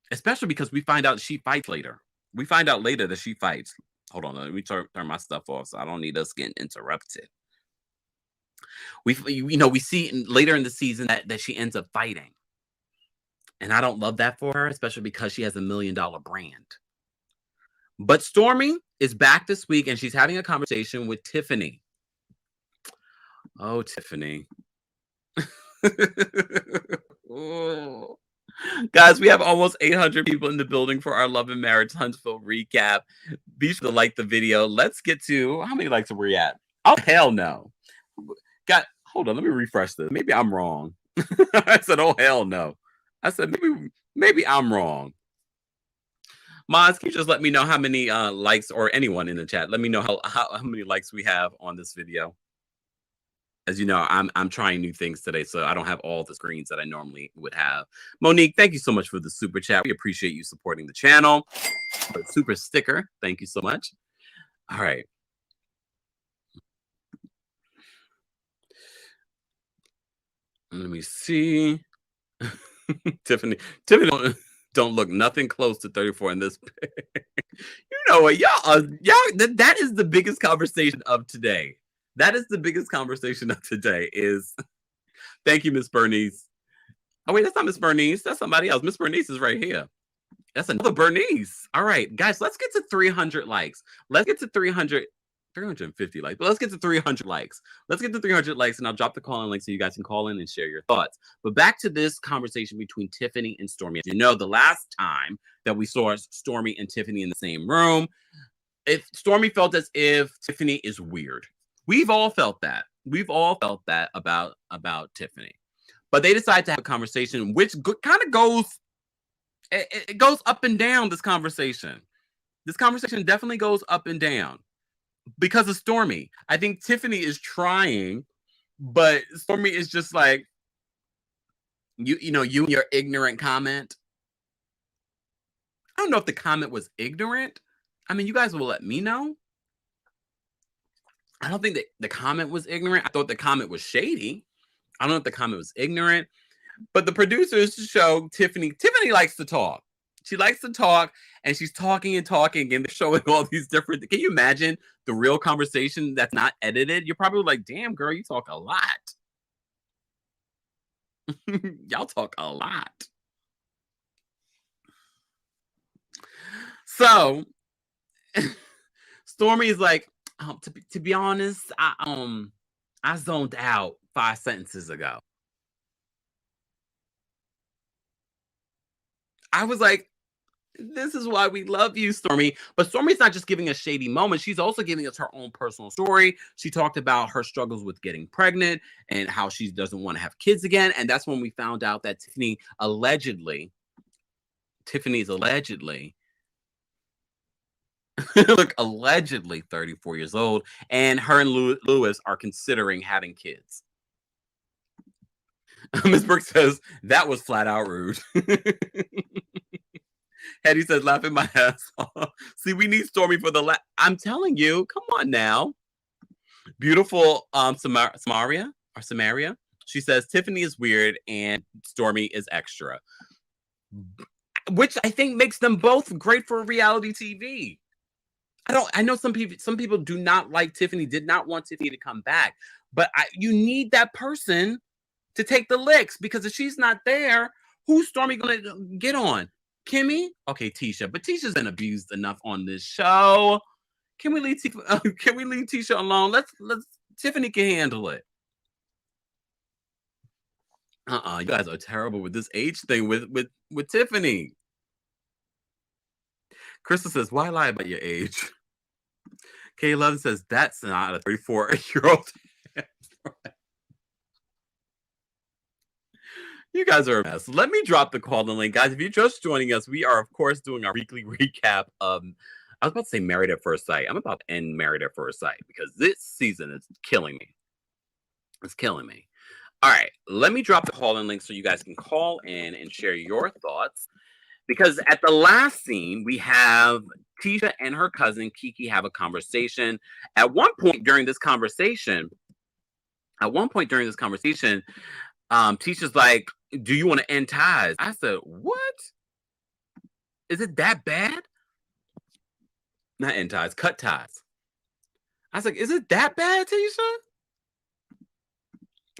especially because we find out she fights later. We find out later that she fights. Hold on, let me turn my stuff off so I don't need us getting interrupted. We see later in the season that she ends up fighting. And I don't love that for her, especially because she has $1 million brand. But Stormi is back this week and she's having a conversation with Tiffany. Oh, Tiffany. Oh. Guys, we have almost 800 people in the building for our Love and Marriage Huntsville recap. Be sure to like the video. Let's get to, how many likes are we at? Oh, hell no. Hold on, let me refresh this. Maybe I'm wrong. I said, oh, hell no. I said, maybe I'm wrong. Maz, can you just let me know how many likes, or anyone in the chat, let me know how many likes we have on this video. As you know, I'm trying new things today, so I don't have all the screens that I normally would have. Monique, thank you so much for the super chat. We appreciate you supporting the channel. Super sticker, thank you so much. All right. Let me see. Tiffany don't look nothing close to 34 in this. You know what, y'all, that is the biggest conversation of today. That is the biggest conversation of today is, thank you, Miss Bernice. Oh, wait, that's not Miss Bernice. That's somebody else. Miss Bernice is right here. That's another Bernice. All right, guys, let's get to 300 likes. Let's get to 350 likes, but let's get to 300 likes. Let's get to 300 likes, and I'll drop the call-in link so you guys can call in and share your thoughts. But back to this conversation between Tiffany and Stormi. As you know, the last time that we saw Stormi and Tiffany in the same room, if Stormi felt as if Tiffany is weird. We've all felt that. We've all felt that about Tiffany. But they decide to have a conversation, which kind of goes, it goes up and down, this conversation. This conversation definitely goes up and down because of Stormi. I think Tiffany is trying, but Stormi is just like, you and your ignorant comment. I don't know if the comment was ignorant. I mean, you guys will let me know. I don't think that the comment was ignorant. I thought the comment was shady. I don't know if the comment was ignorant. But the producers show Tiffany likes to talk. She likes to talk, and she's talking and talking, and they're showing all these different. Can you imagine the real conversation that's not edited? You're probably like, "Damn, girl, you talk a lot. Y'all talk a lot." So Stormi is like, to be honest, I zoned out 5 sentences ago. I was like, this is why we love you, Stormi. But Stormi's not just giving us shady moments. She's also giving us her own personal story. She talked about her struggles with getting pregnant and how she doesn't want to have kids again. And that's when we found out that Tiffany's allegedly, look, allegedly 34 years old. And her and Louis are considering having kids. Miss Brooks says, that was flat out rude. Hetty says, laughing my ass off. See, we need Stormi for the I'm telling you, come on now. Beautiful Samaria. She says, Tiffany is weird and Stormi is extra. Which I think makes them both great for reality TV. I know some people do not like Tiffany, did not want Tiffany to come back. But you need that person to take the licks, because if she's not there, who's Stormi gonna get on? Kimmi? Okay, Tisha. But Tisha's been abused enough on this show. Can we leave Tisha alone? Let's Tiffany can handle it. You guys are terrible with this age thing with Tiffany. Crystal says, why lie about your age? K11 says, that's not a 34-year-old. You guys are a mess. Let me drop the call in link. Guys, if you're just joining us, we are, of course, doing our weekly recap of, I was about to say Married at First Sight. I'm about to end Married at First Sight because this season is killing me. It's killing me. All right, let me drop the call in link so you guys can call in and share your thoughts. Because at the last scene, we have Tisha and her cousin Keke have a conversation. At one point during this conversation, Tisha's like, do you want to end ties? I said, what? Is it that bad? Not end ties, cut ties. I was like, is it that bad, Tisha?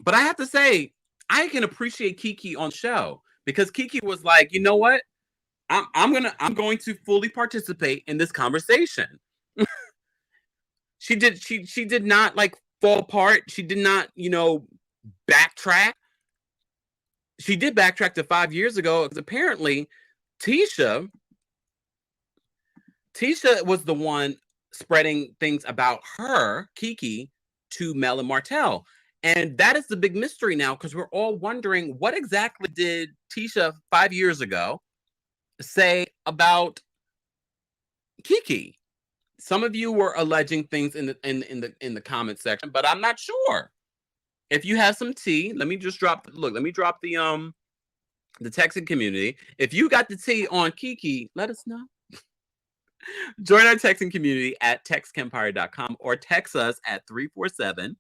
But I have to say, I can appreciate Keke on show, because Keke was like, you know what? I'm going to fully participate in this conversation. She did not like fall apart. She did not, backtrack. She did backtrack to 5 years ago, because apparently Tisha was the one spreading things about her, Keke, to Mel and Martell. And that is the big mystery now, because we're all wondering, what exactly did Tisha 5 years ago say about Keke? Some of you were alleging things in the comment section, but I'm not sure. If you have some tea, let me drop the texting community. If you got the tea on Keke, let us know. Join our texting community at TextKempire.com or text us at 347-647.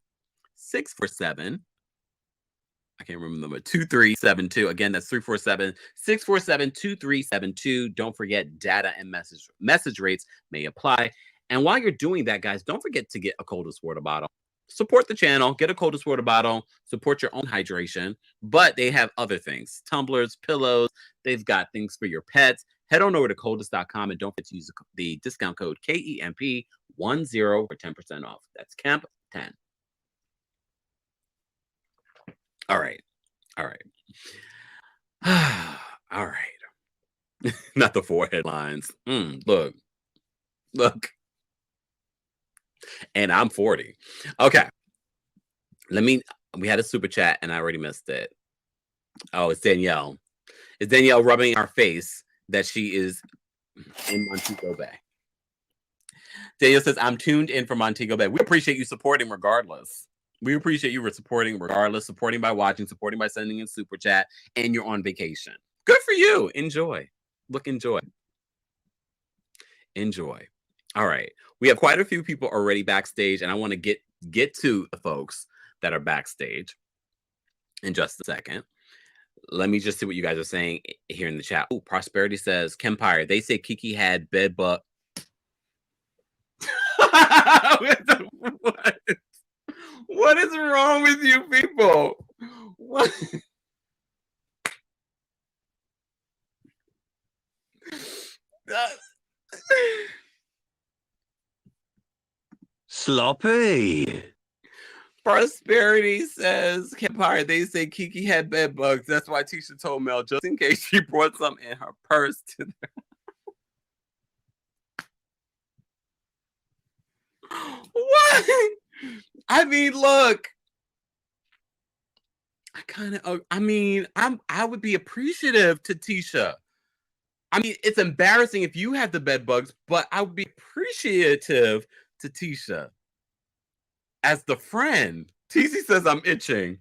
I can't remember the number, 2372. Again, that's 347-647-2372. Don't forget, data and message rates may apply. And while you're doing that, guys, don't forget to get a coldest water bottle. Support the channel, get a coldest water bottle, support your own hydration. But they have other things, tumblers, pillows. They've got things for your pets. Head on over to coldest.com and don't forget to use the discount code KEMP10 for 10% off. That's KEMP10. All right. All right. Not the 4 headlines. Look. And I'm 40. Okay. We had a super chat and I already missed it. Oh, it's Danielle. It's Danielle rubbing our face that she is in Montego Bay. Danielle says, I'm tuned in from Montego Bay. We appreciate you supporting regardless. We appreciate you for supporting regardless, supporting by watching, supporting by sending in super chat, and you're on vacation. Good for you. Enjoy. Enjoy. All right. We have quite a few people already backstage, and I want to get to the folks that are backstage in just a second. Let me just see what you guys are saying here in the chat. Oh, Prosperity says, Kempire, they say Keke had Bedbug. what? What is wrong with you people? What? Sloppy. Prosperity says, Kempire, they say Keke had bed bugs. That's why Tisha told Mel, just in case she brought some in her purse to the... What? I mean, look. I would be appreciative to Tisha. I mean, it's embarrassing if you have the bed bugs, but I would be appreciative to Tisha as the friend. TC says I'm itching.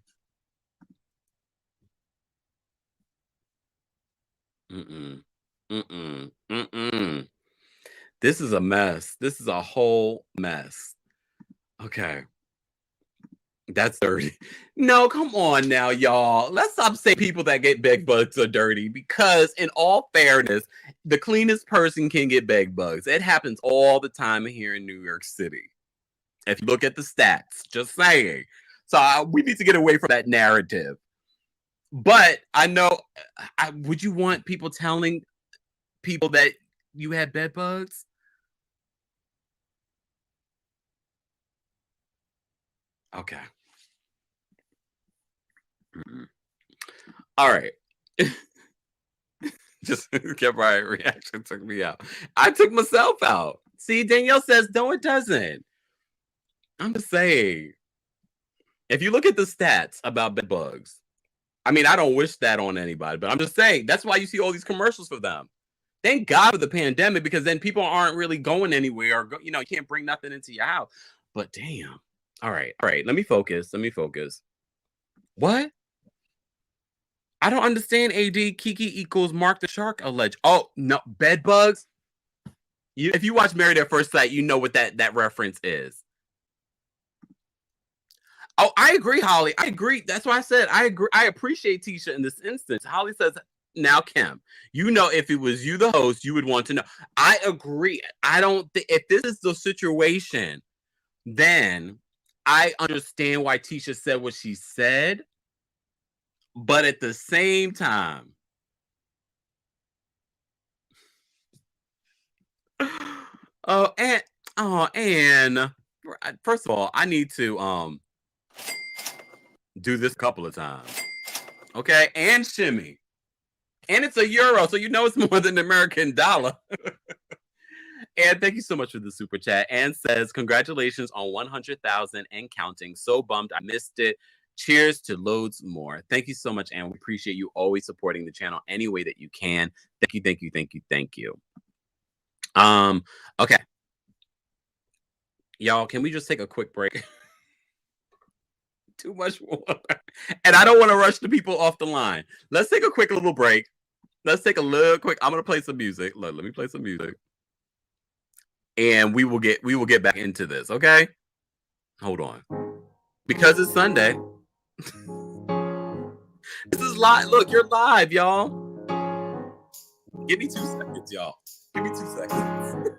This is a mess. This is a whole mess. Okay. That's dirty. No, come on now, y'all. Let's stop saying people that get bed bugs are dirty, because in all fairness, the cleanest person can get bed bugs. It happens all the time here in New York City. If you look at the stats, just saying. So we need to get away from that narrative. But I know, would you want people telling people that you had bed bugs? Okay. All right. Just Kempire reaction took me out. I took myself out. See, Danielle says, no, it doesn't. I'm just saying. If you look at the stats about bed bugs, I mean, I don't wish that on anybody, but I'm just saying, that's why you see all these commercials for them. Thank God for the pandemic, because then people aren't really going anywhere, or you can't bring nothing into your house. But damn. All right. Let me focus. What? I don't understand, AD. Keke equals Mark the Shark alleged. Oh, no. Bed bugs? If you watch Married at First Sight, you know what that reference is. Oh, I agree, Holly. I agree. That's why I said I agree. I appreciate Tisha in this instance. Holly says, now, Kim, if it was you, the host, you would want to know. I agree. I don't think if this is the situation, then I understand why Tisha said what she said. But at the same time, and first of all, I need to do this a couple of times. Okay, and shimmy. And it's a euro, so it's more than an American dollar. And thank you so much for the super chat. And says, congratulations on 100,000 and counting. So bummed I missed it. Cheers to loads more. Thank you so much, and we appreciate you always supporting the channel any way that you can. Thank you. Okay. Y'all, can we just take a quick break? Too much water. And I don't want to rush the people off the line. Let's take a quick little break. I'm gonna play some music. Let me play some music. And we will get back into this, okay? Hold on. Because it's Sunday. This is live. Look, you're live, y'all. Give me 2 seconds, y'all. Give me 2 seconds.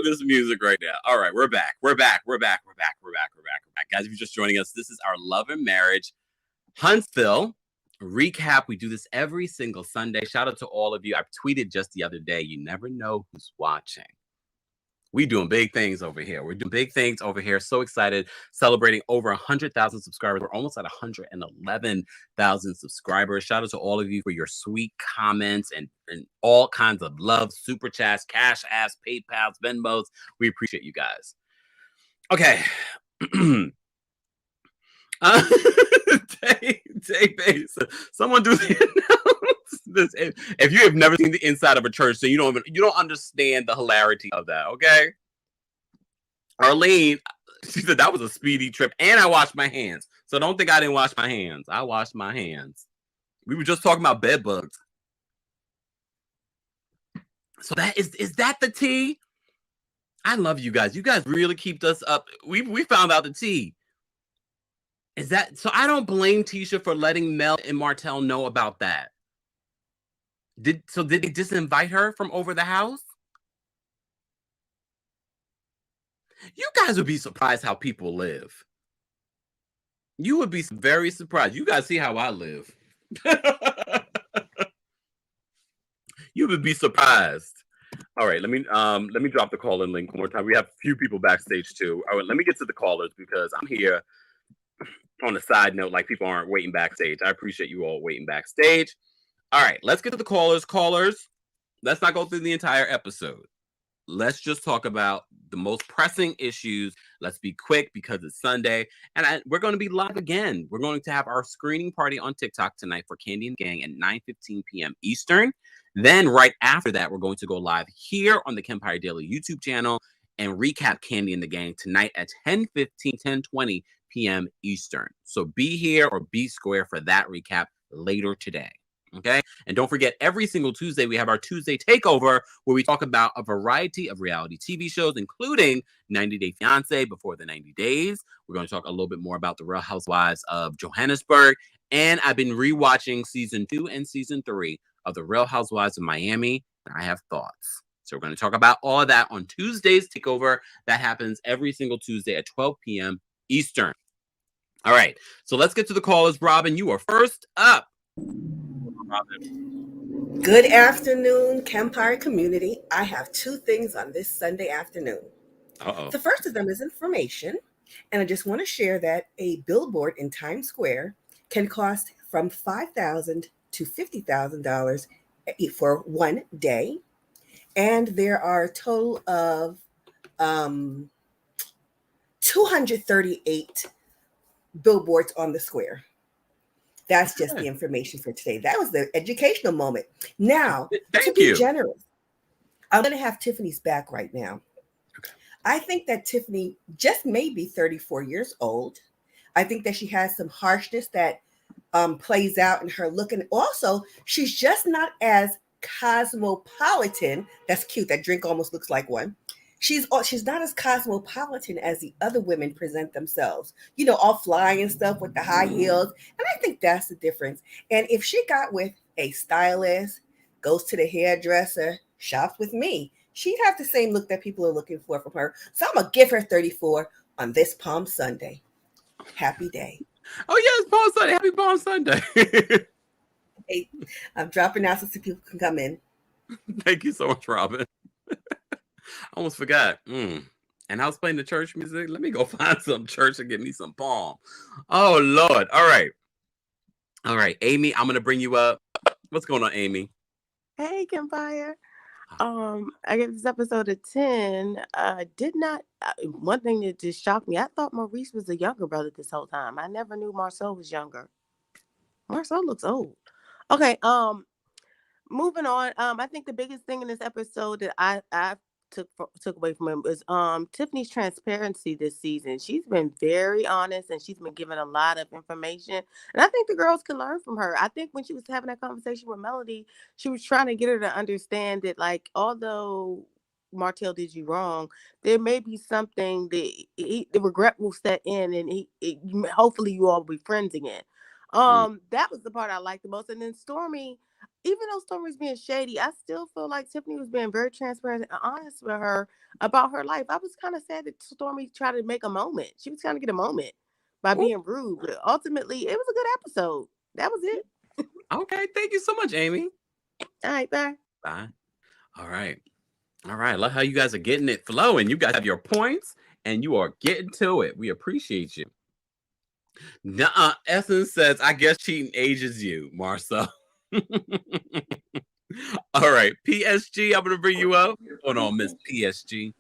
This music right now. All right, we're back. Guys, if you're just joining us, this is our love and marriage Huntsville recap. We do this every single Sunday. Shout out to all of you. I tweeted just the other day, you never know who's watching. We doing big things over here. We're doing big things over here. So excited, celebrating over 100,000 subscribers. We're almost at 111,000 subscribers. Shout out to all of you for your sweet comments and all kinds of love, super chats, cash apps, PayPals, Venmos. We appreciate you guys. Okay. Someone do this. If you have never seen the inside of a church, then you don't understand the hilarity of that. Okay, Arlene, she said that was a speedy trip, and I washed my hands. So don't think I didn't wash my hands. I washed my hands. We were just talking about bed bugs. So that is that the tea? I love you guys. You guys really kept us up. We found out the tea. Is that so? I don't blame Tisha for letting Mel and Martell know about that. Did they disinvite her from over the house? You guys would be surprised how people live. You would be very surprised. You guys see how I live. You would be surprised. All right, let me drop the call-in link one more time. We have a few people backstage too. All right, let me get to the callers because I'm here. On a side note, like people aren't waiting backstage. I appreciate you all waiting backstage. All right, let's get to the callers. Callers, let's not go through the entire episode. Let's just talk about the most pressing issues. Let's be quick because it's Sunday. And we're going to be live again. We're going to have our screening party on TikTok tonight for Candy and Gang at 9:15 p.m. Eastern. Then right after that, we're going to go live here on the Kempire Daily YouTube channel and recap Candy and the Gang tonight at 10:20 p.m. Eastern. So be here or be square for that recap later today. Okay. And don't forget, every single Tuesday, we have our Tuesday Takeover where we talk about a variety of reality TV shows, including 90 Day Fiance, Before the 90 Days. We're going to talk a little bit more about the Real Housewives of Johannesburg. And I've been rewatching season 2 and season 3 of the Real Housewives of Miami. And I have thoughts. So we're going to talk about all of that on Tuesday's Takeover. That happens every single Tuesday at 12 p.m. Eastern. All right. So let's get to the callers. Robin, you are first up. Robin. Good afternoon, Kempire community. I have 2 things on this Sunday afternoon. Uh-oh. The first of them is information. And I just want to share that a billboard in Times Square can cost from $5,000 to $50,000 for one day. And there are a total of 238 billboards on the square. That's just the information for today. That was the educational moment. Now, to be generous, I'm going to have Tiffany's back right now. Okay. I think that Tiffany just may be 34 years old. I think that she has some harshness that plays out in her look. And also, she's just not as cosmopolitan. That's cute. That drink almost looks like one. She's not as cosmopolitan as the other women present themselves, all fly and stuff with the high heels. And I think that's the difference. And if she got with a stylist, goes to the hairdresser, shops with me, she'd have the same look that people are looking for from her. So I'm going to give her 34 on this Palm Sunday. Happy day. Oh, yes, Palm Sunday. Happy Palm Sunday. Hey, I'm dropping out so people can come in. Thank you so much, Robin. I almost forgot. And I was playing the church music. Let me go find some church and get me some palm. Oh, Lord. All right, Amy, I'm going to bring you up. What's going on, Amy? Hey, Kempire. I gave this episode a 10. Did not. One thing that just shocked me, I thought Maurice was the younger brother this whole time. I never knew Marcel was younger. Marcel looks old. Okay. Moving on. I think the biggest thing in this episode that I took away from him was Tiffany's transparency this season. She's been very honest and she's been giving a lot of information, and I think the girls can learn from her. I think when she was having that conversation with Melody, she was trying to get her to understand that, like, although Martell did you wrong, there may be something that the regret will set in, and hopefully you all will be friends again. That was the part I liked the most. And then Stormi, even though Stormi's being shady, I still feel like Tiffany was being very transparent and honest with her about her life. I was kind of sad that Stormi tried to make a moment. She was trying to get a moment. by being rude. But ultimately, it was a good episode. That was it. Okay, thank you so much, Amy. All right, bye. Bye. All right. I love how you guys are getting it flowing. You guys have your points and you are getting to it. We appreciate you. Nuh-uh. Essence says, I guess cheating ages you, Marcel. All right. PSG, I'm going to bring you up. Hold on, Miss PSG.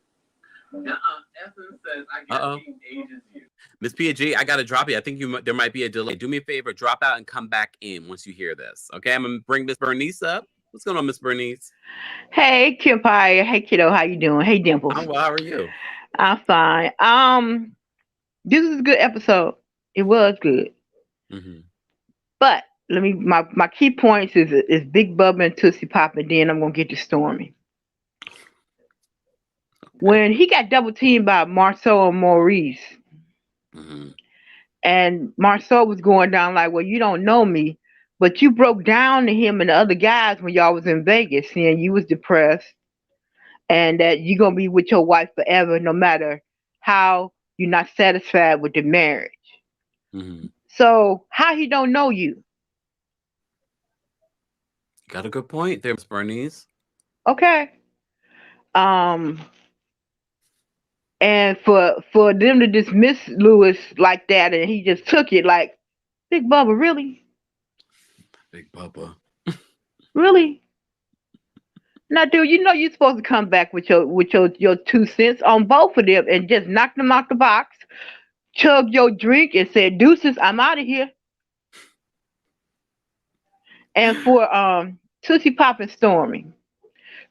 Essence says, I guess cheating ages you. Miss PSG, I got to drop you. I think there might be a delay. Do me a favor, drop out and come back in once you hear this. Okay, I'm going to bring Miss Bernice up. What's going on, Miss Bernice? Hey, Kempire. Hey, kiddo. How you doing? Hey, Dimples. I'm well. How are you? I'm fine. This is a good episode. It was good. Mm-hmm. But my key points is Big Bubba and Tootsie Pop, and then I'm gonna get to Stormi. When he got double teamed by Marcel and Maurice, and Marcel was going down like, well, you don't know me, but you broke down to him and the other guys when y'all was in Vegas, saying you was depressed and that you're gonna be with your wife forever, no matter how you're not satisfied with the marriage. So how he don't know you? Got a good point there, Miss Bernice. Okay. And for them to dismiss Louis like that, and he just took it like, Big Bubba, really? Big Bubba. Really? Now, dude, you know you're supposed to come back with your 2 cents on both of them and just knock them out the box, chug your drink, and say, deuces, I'm out of here. And for Tootsie Pop and Stormi.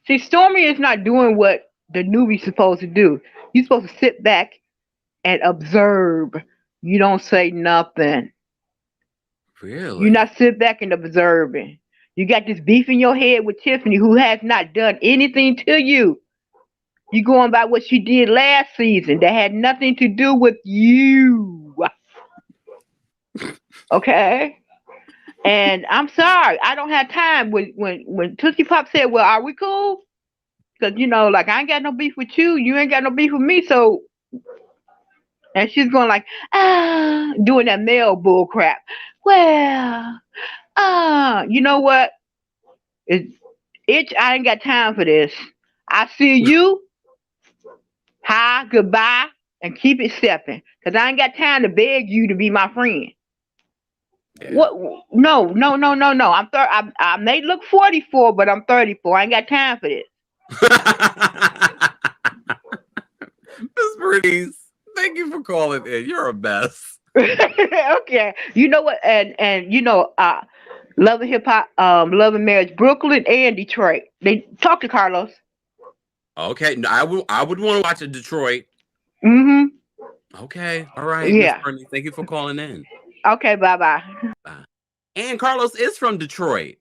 See, Stormi is not doing what the newbie's supposed to do. You're supposed to sit back and observe. You don't say nothing. Really? You're not sit back and observing. You got this beef in your head with Tiffany, who has not done anything to you. You're going by what she did last season that had nothing to do with you. Okay? And I'm sorry, I don't have time. When Tootsie Pop said, well, are we cool? Because, like, I ain't got no beef with you. You ain't got no beef with me. So, and she's going like, doing that male bull crap. Well, you know what? I ain't got time for this. I see you. Hi, goodbye, and keep it stepping. Because I ain't got time to beg you to be my friend. Yeah. What? No. I may look 44, but I'm 34. I ain't got time for this. Miss Bernice, thank you for calling in. You're a mess. Okay. You know what? And Love and Hip Hop, Love and Marriage, Brooklyn and Detroit. They talk to Carlos. Okay. I would want to watch it, Detroit. Okay. All right. Yeah. Miss Bernice, thank you for calling in. Okay. Bye. And Carlos is from Detroit.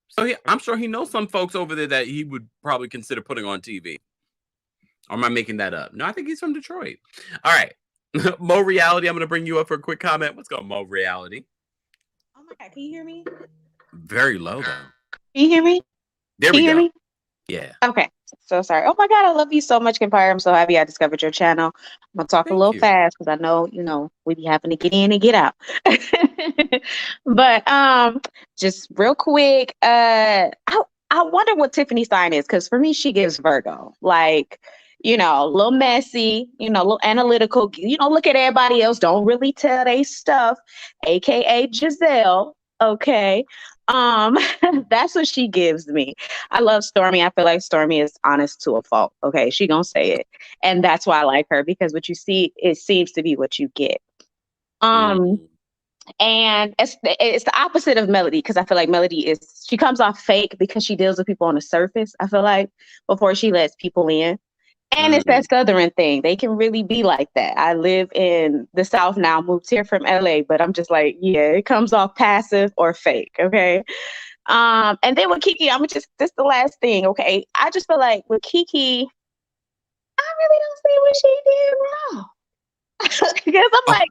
So I'm sure he knows some folks over there that he would probably consider putting on TV. Or am I making that up? No, I think he's from Detroit. All right. Mo Reality, I'm going to bring you up for a quick comment. What's going on, Mo Reality? Oh my God, can you hear me? Very low, though. Can you hear me? There we go. Hear me? Yeah. Okay. So sorry. Oh my God, I love you so much, Kempire. I'm so happy I discovered your channel. I'm going to talk a little fast because I know, we be having to get in and get out. But just real quick, I wonder what Tiffany's sign is, because for me, she gives Virgo. Like, a little messy, a little analytical, look at everybody else, don't really tell they stuff, aka Giselle. Okay. That's what she gives me. I love Stormi. I feel like Stormi is honest to a fault. Okay, she gonna say it, and that's why I like her, because what you see, it seems to be what you get. And it's the opposite of Melody, because I feel like Melody she comes off fake because she deals with people on the surface, I feel like, before she lets people in. And it's that Southern thing. They can really be like that. I live in the South now, moved here from LA, but I'm just like, yeah, it comes off passive or fake. Okay. And then with Keke, this the last thing. Okay. I just feel like with Keke, I really don't see what she did wrong. Because I'm like,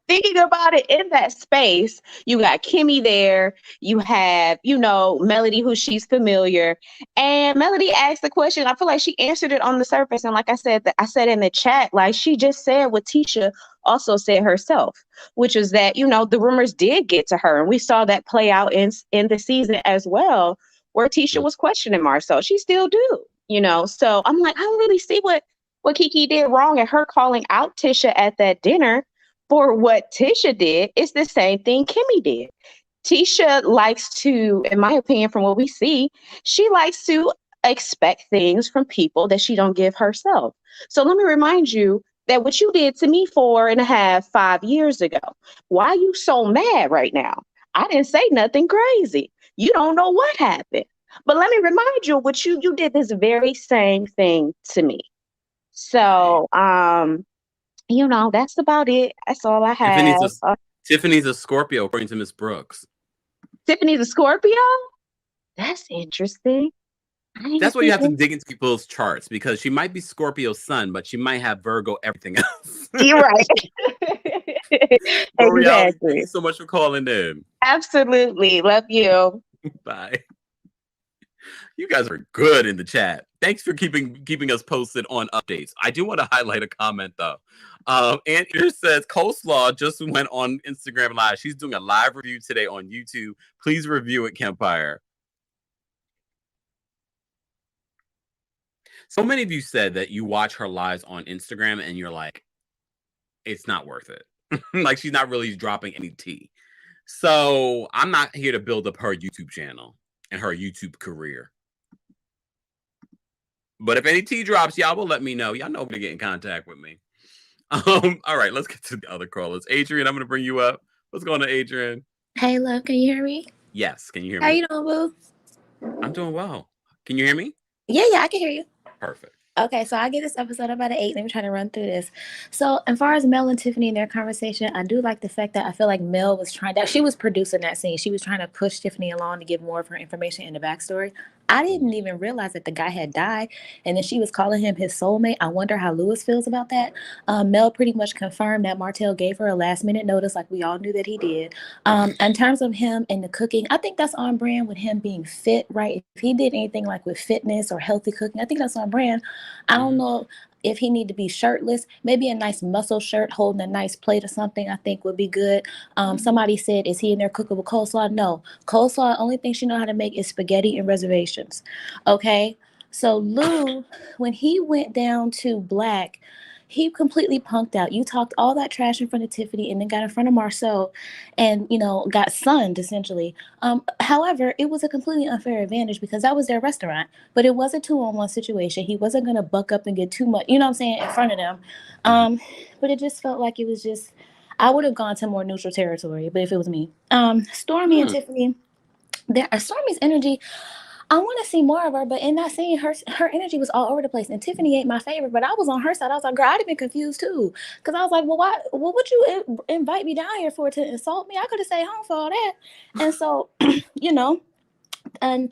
thinking about it in that space, you got Kimmi there, you have, Melody, who she's familiar. And Melody asked the question. I feel like she answered it on the surface. And like I said, I said in the chat, like she just said what Tisha also said herself, which is that, the rumors did get to her. And we saw that play out in the season as well, where Tisha was questioning Marsau. She still do, So I'm like, I don't really see what Keke did wrong, and her calling out Tisha at that dinner for what Tisha did is the same thing Kimmi did. Tisha likes to, in my opinion, from what we see, she likes to expect things from people that she don't give herself. So let me remind you that what you did to me 4.5, 5 years ago, why are you so mad right now? I didn't say nothing crazy. You don't know what happened. But let me remind you what you did this very same thing to me. So, that's about it. That's all I have. Tiffany's a Scorpio, according to Miss Brooks. Tiffany's a Scorpio? That's interesting. That's why you have to dig into people's charts, because she might be Scorpio sun, but she might have Virgo everything else. You're right. Exactly. Thank you so much for calling in. Absolutely. Love you. Bye. You guys are good in the chat. Thanks for keeping us posted on updates. I do want to highlight a comment though. Andrew says Coleslaw just went on Instagram Live. She's doing a live review today on YouTube. Please review it, Kempire. So many of you said that you watch her lives on Instagram and you're like, it's not worth it. Like she's not really dropping any tea. So I'm not here to build up her YouTube channel and her YouTube career. But if any tea drops, y'all will let me know. Y'all know to get in contact with me. All right, let's get to the other callers. Adrian, I'm going to bring you up. What's going on, Adrian? Hey, love, can you hear me? Yes, can you hear me? How you doing, boo? I'm doing well. Can you hear me? Yeah, I can hear you. Perfect. Okay, so I give this episode about an 8. Let me try to run through this. So, as far as Mel and Tiffany and their conversation, I do like the fact that I feel like Mel was she was producing that scene. She was trying to push Tiffany along to give more of her information in the backstory. I didn't even realize that the guy had died, and then she was calling him his soulmate. I wonder how Louis feels about that. Mel pretty much confirmed that Martell gave her a last-minute notice, like we all knew that he did. In terms of him and the cooking, I think that's on brand with him being fit, right? If he did anything like with fitness or healthy cooking, I think that's on brand. I don't know if he need to be shirtless. Maybe a nice muscle shirt holding a nice plate or something I think would be good. Somebody said, is he in there cooking with coleslaw? No. Coleslaw, the only thing she know how to make is spaghetti and reservations. Okay? So Lou, when he went down to Blaque, he completely punked out. You talked all that trash in front of Tiffany and then got in front of Marsau and, got sunned essentially. However, it was a completely unfair advantage because that was their restaurant, but it was a 2-on-1 situation. He wasn't going to buck up and get too much, in front of them. But it just felt like it was just, I would have gone to more neutral territory, but if it was me. Stormi and Tiffany, Stormi's energy, I want to see more of her, but in that scene, her energy was all over the place. And Tiffany ain't my favorite, but I was on her side. I was like, girl, I'd have been confused too. Because I was like, well, why? What would you invite me down here for, to insult me? I could have stayed home for all that. And so, and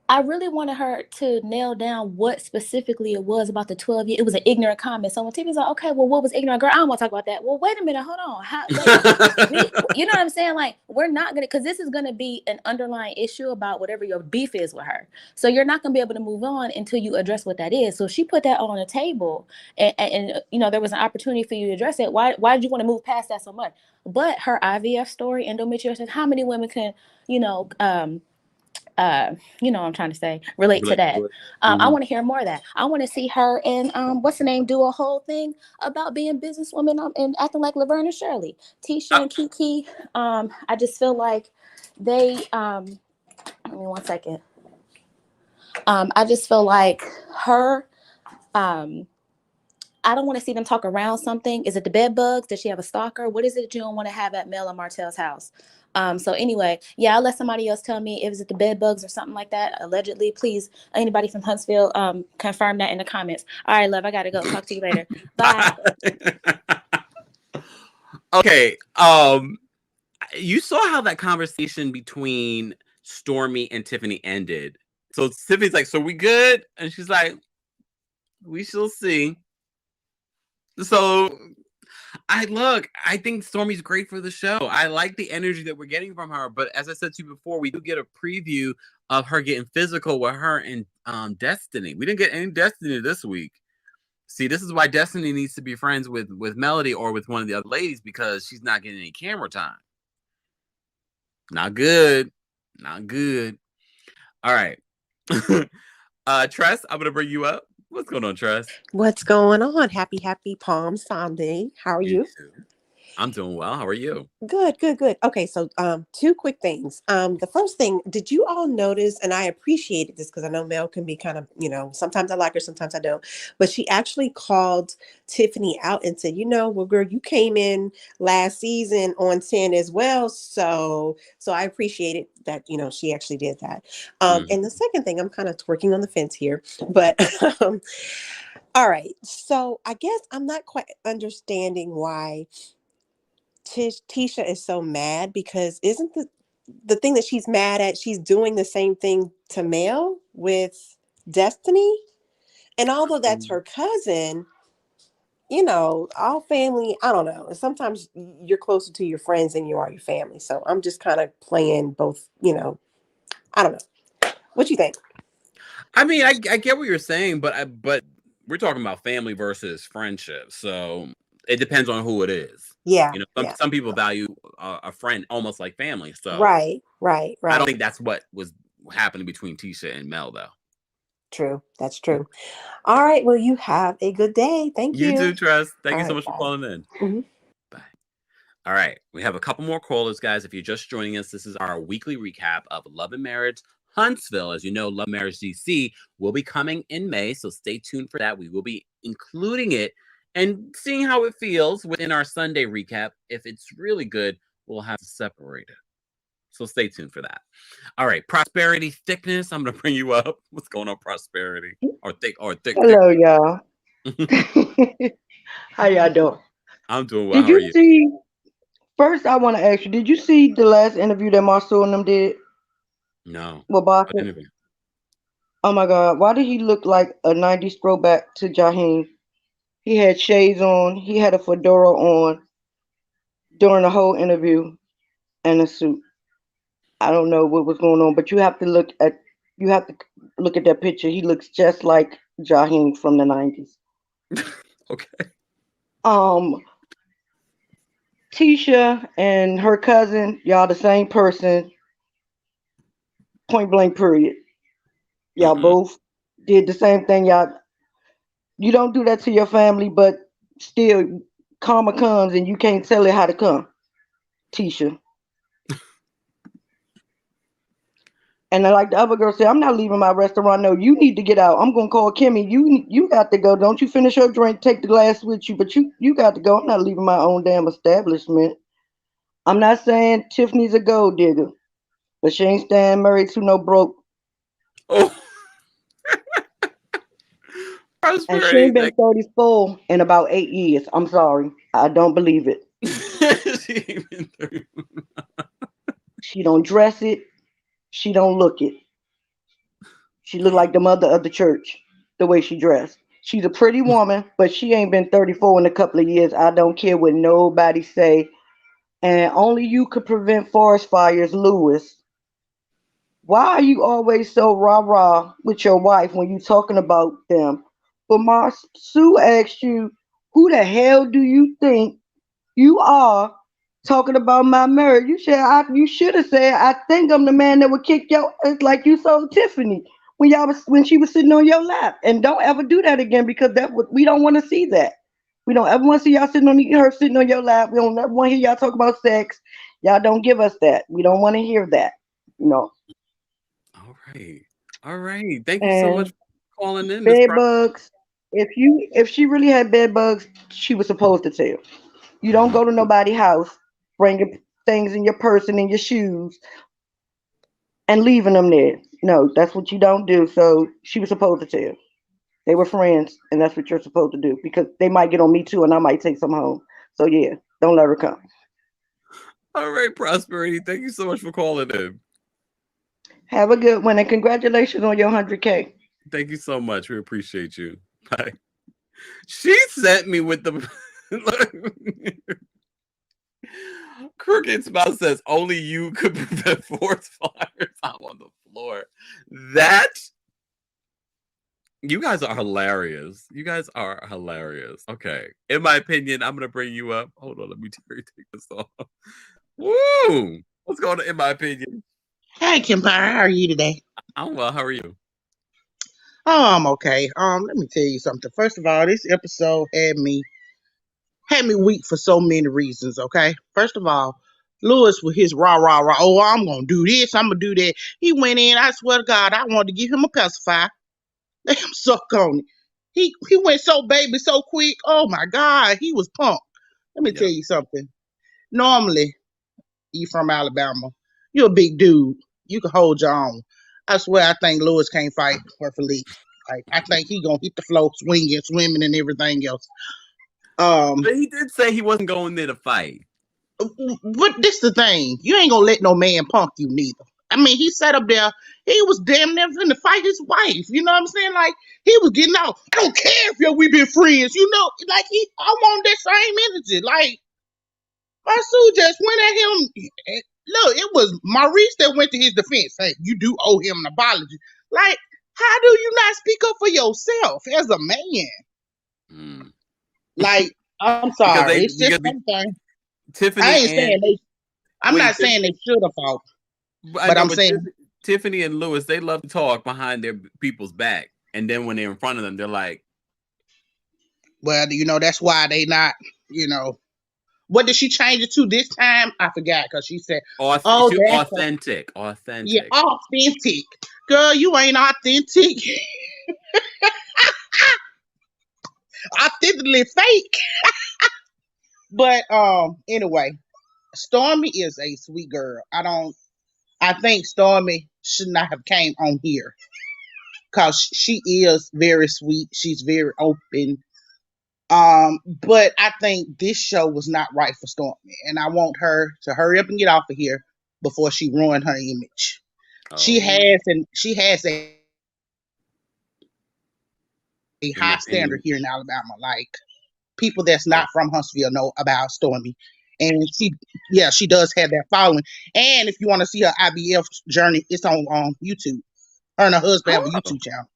I really wanted her to nail down what specifically it was about the 12 years. It was an ignorant comment. So when Tiffany's like, okay, well, what was ignorant? Girl, I don't want to talk about that. Well, wait a minute. Hold on. You know what I'm saying? Like, we're not going to, because this is going to be an underlying issue about whatever your beef is with her. So you're not going to be able to move on until you address what that is. So she put that on the table and there was an opportunity for you to address it. Why did you want to move past that so much? But her IVF story, endometriosis, how many women can, I'm trying to say, relate to that. I want to hear more of that. I want to see her and what's the name do a whole thing about being businesswomen and acting like Laverne and Shirley. Tisha and Kiki. I just feel like they let me 1 second. I just feel like her I don't want to see them talk around something. Is it the bed bugs? Does she have a stalker? What is it that you don't want to have at Mel and Martell's house? So anyway, yeah, I'll let somebody else tell me if it's the bed bugs or something like that. Allegedly, please, anybody from Huntsville, confirm that in the comments. All right, love, I gotta go. Talk to you later. Bye. Okay. You saw how that conversation between Stormi and Tiffany ended. So Tiffany's like, so we good? And she's like, we shall see. So I think Stormi's great for the show. I like the energy that we're getting from her. But as I said to you before, we do get a preview of her getting physical with her and Destiny. We didn't get any Destiny this week. See, this is why Destiny needs to be friends with Melody or with one of the other ladies, because she's not getting any camera time. Not good. Not good. All right. Tress, I'm going to bring you up. What's going on, Tress? What's going on? Happy Palm Sunday. How are you? Too. I'm doing well. How are you? Good. Okay, so two quick things. The first thing, did you all notice, and I appreciated this because I know Mel can be kind of, sometimes I like her, sometimes I don't, but she actually called Tiffany out and said, well, girl, you came in last season on 10 as well. So I appreciated that, she actually did that. And the second thing, I'm kind of twerking on the fence here, but all right. So I guess I'm not quite understanding why Tisha is so mad, because isn't the thing that she's mad at, she's doing the same thing to Mel with Destiny? And although that's her cousin, all family, I don't know. Sometimes you're closer to your friends than you are your family. So I'm just kind of playing both, I don't know. What you think? I mean, I get what you're saying, but we're talking about family versus friendship. So it depends on who it is. Yeah. Some people value a friend almost like family. So right. I don't think that's what was happening between Tisha and Mel, though. True. That's true. All right. Well, you have a good day. Thank you. You too, Tress. Thank you so much for calling in. Mm-hmm. Bye. All right. We have a couple more callers, guys. If you're just joining us, this is our weekly recap of Love and Marriage Huntsville. As you know, Love Marriage DC will be coming in May, so stay tuned for that. We will be including it and seeing how it feels within our Sunday recap. If it's really good, we'll have to separate it. So stay tuned for that. All right. Prosperity Thickness. I'm going to bring you up. What's going on, Prosperity? Or thick. Hello, y'all. How y'all doing? I'm doing well. Did you see? First, I want to ask you, did you see the last interview that Marcel and them did? No. With Blaque? Oh my God. Why did he look like a 90s throwback to Jaheim? He had shades on. He had a fedora on during the whole interview and a suit. I don't know what was going on, but you have to look at that picture. He looks just like Jaheim from the 90s. Okay. Tisha and her cousin, y'all the same person. Point blank, period. Y'all both did the same thing. You don't do that to your family, but still, karma comes and you can't tell it how to come. Tisha. And like the other girl said, I'm not leaving my restaurant. No, you need to get out. I'm gonna call Kimmi. You got to go. Don't you finish your drink, take the glass with you, but you got to go. I'm not leaving my own damn establishment. I'm not saying Tiffany's a gold digger, but she ain't staying married to no broke. Oh. And she ain't been 34 in about 8 years. I'm sorry. I don't believe it. She ain't been 30. She don't dress it. She don't look it. She look like the mother of the church, the way she dressed. She's a pretty woman, but she ain't been 34 in a couple of years. I don't care what nobody say. And only you could prevent forest fires, Louis. Why are you always so rah-rah with your wife when you talking about them? But Marsau asked you, who the hell do you think you are talking about my marriage? You should have said, I think I'm the man that would kick your ass like you told Tiffany when she was sitting on your lap. And don't ever do that again, because we don't want to see that. We don't ever want to see y'all sitting on your lap. We don't ever want to hear y'all talk about sex. Y'all don't give us that. We don't want to hear that. No. All right. Thank you so much for calling in. Bedbugs. If she really had bed bugs, she was supposed to tell. You don't go to nobody's house, bringing things in your purse and in your shoes, and leaving them there. No, that's what you don't do. So she was supposed to tell. They were friends, and that's what you're supposed to do, because they might get on me too, and I might take some home. So yeah, don't let her come. All right, Prosperity. Thank you so much for calling in. Have a good one, and congratulations on your 100K. Thank you so much. We appreciate you. Bye. She sent me with the Crooked Spouse says only you could prevent forest fires. I'm on the floor. That you guys are hilarious. You guys are hilarious. Okay. In my opinion, I'm gonna bring you up. Hold on, let me take this off. Woo! What's going on in my opinion? Hey Kempire, how are you today? I'm well. How are you? Oh, I'm okay. Let me tell you something. First of all, this episode had me weak for so many reasons, okay? First of all, Louis with his rah rah rah, oh, I'm gonna do this, I'm gonna do that. He went in, I swear to God, I wanted to give him a pacifier. Let him suck on it. He went so baby so quick. Oh my God, he was pumped. Let me tell you something. Normally, you from Alabama, you're a big dude. You can hold your own. I swear, I think Louis can't fight worth a leap. Like, I think he gonna hit the floor, swinging, swimming, and everything else. But he did say he wasn't going there to fight. But this the thing, you ain't gonna let no man punk you neither. I mean, he sat up there, he was damn near finna fight his wife. You know what I'm saying? Like, he was getting out. I don't care if we been friends. You know, like I want that same energy. Like, Marsau just went at him. Look, it was Maurice that went to his defense. Hey, you do owe him an apology. Like, how do you not speak up for yourself as a man? Like, I'm sorry. It's just something. Tiffany I ain't saying they. I'm not saying they should have fought. But I'm saying Tiffany and Louis, they love to talk behind their people's back, and then when they're in front of them, they're like, "Well, you know, that's why they not, you know." What did she change it to this time? I forgot because she said, authentic. Yeah, authentic. Girl, you ain't authentic. Authentically fake." But anyway, Stormi is a sweet girl. I think Stormi should not have came on here because she is very sweet. She's very open. But I think this show was not right for Stormi, and I want her to hurry up and get off of here before she ruined her image. She has a high standard here in Alabama. Like, people that's not from Huntsville know about Stormi, and she does have that following. And if you want to see her IVF journey, it's on YouTube. Her and her husband have a YouTube channel.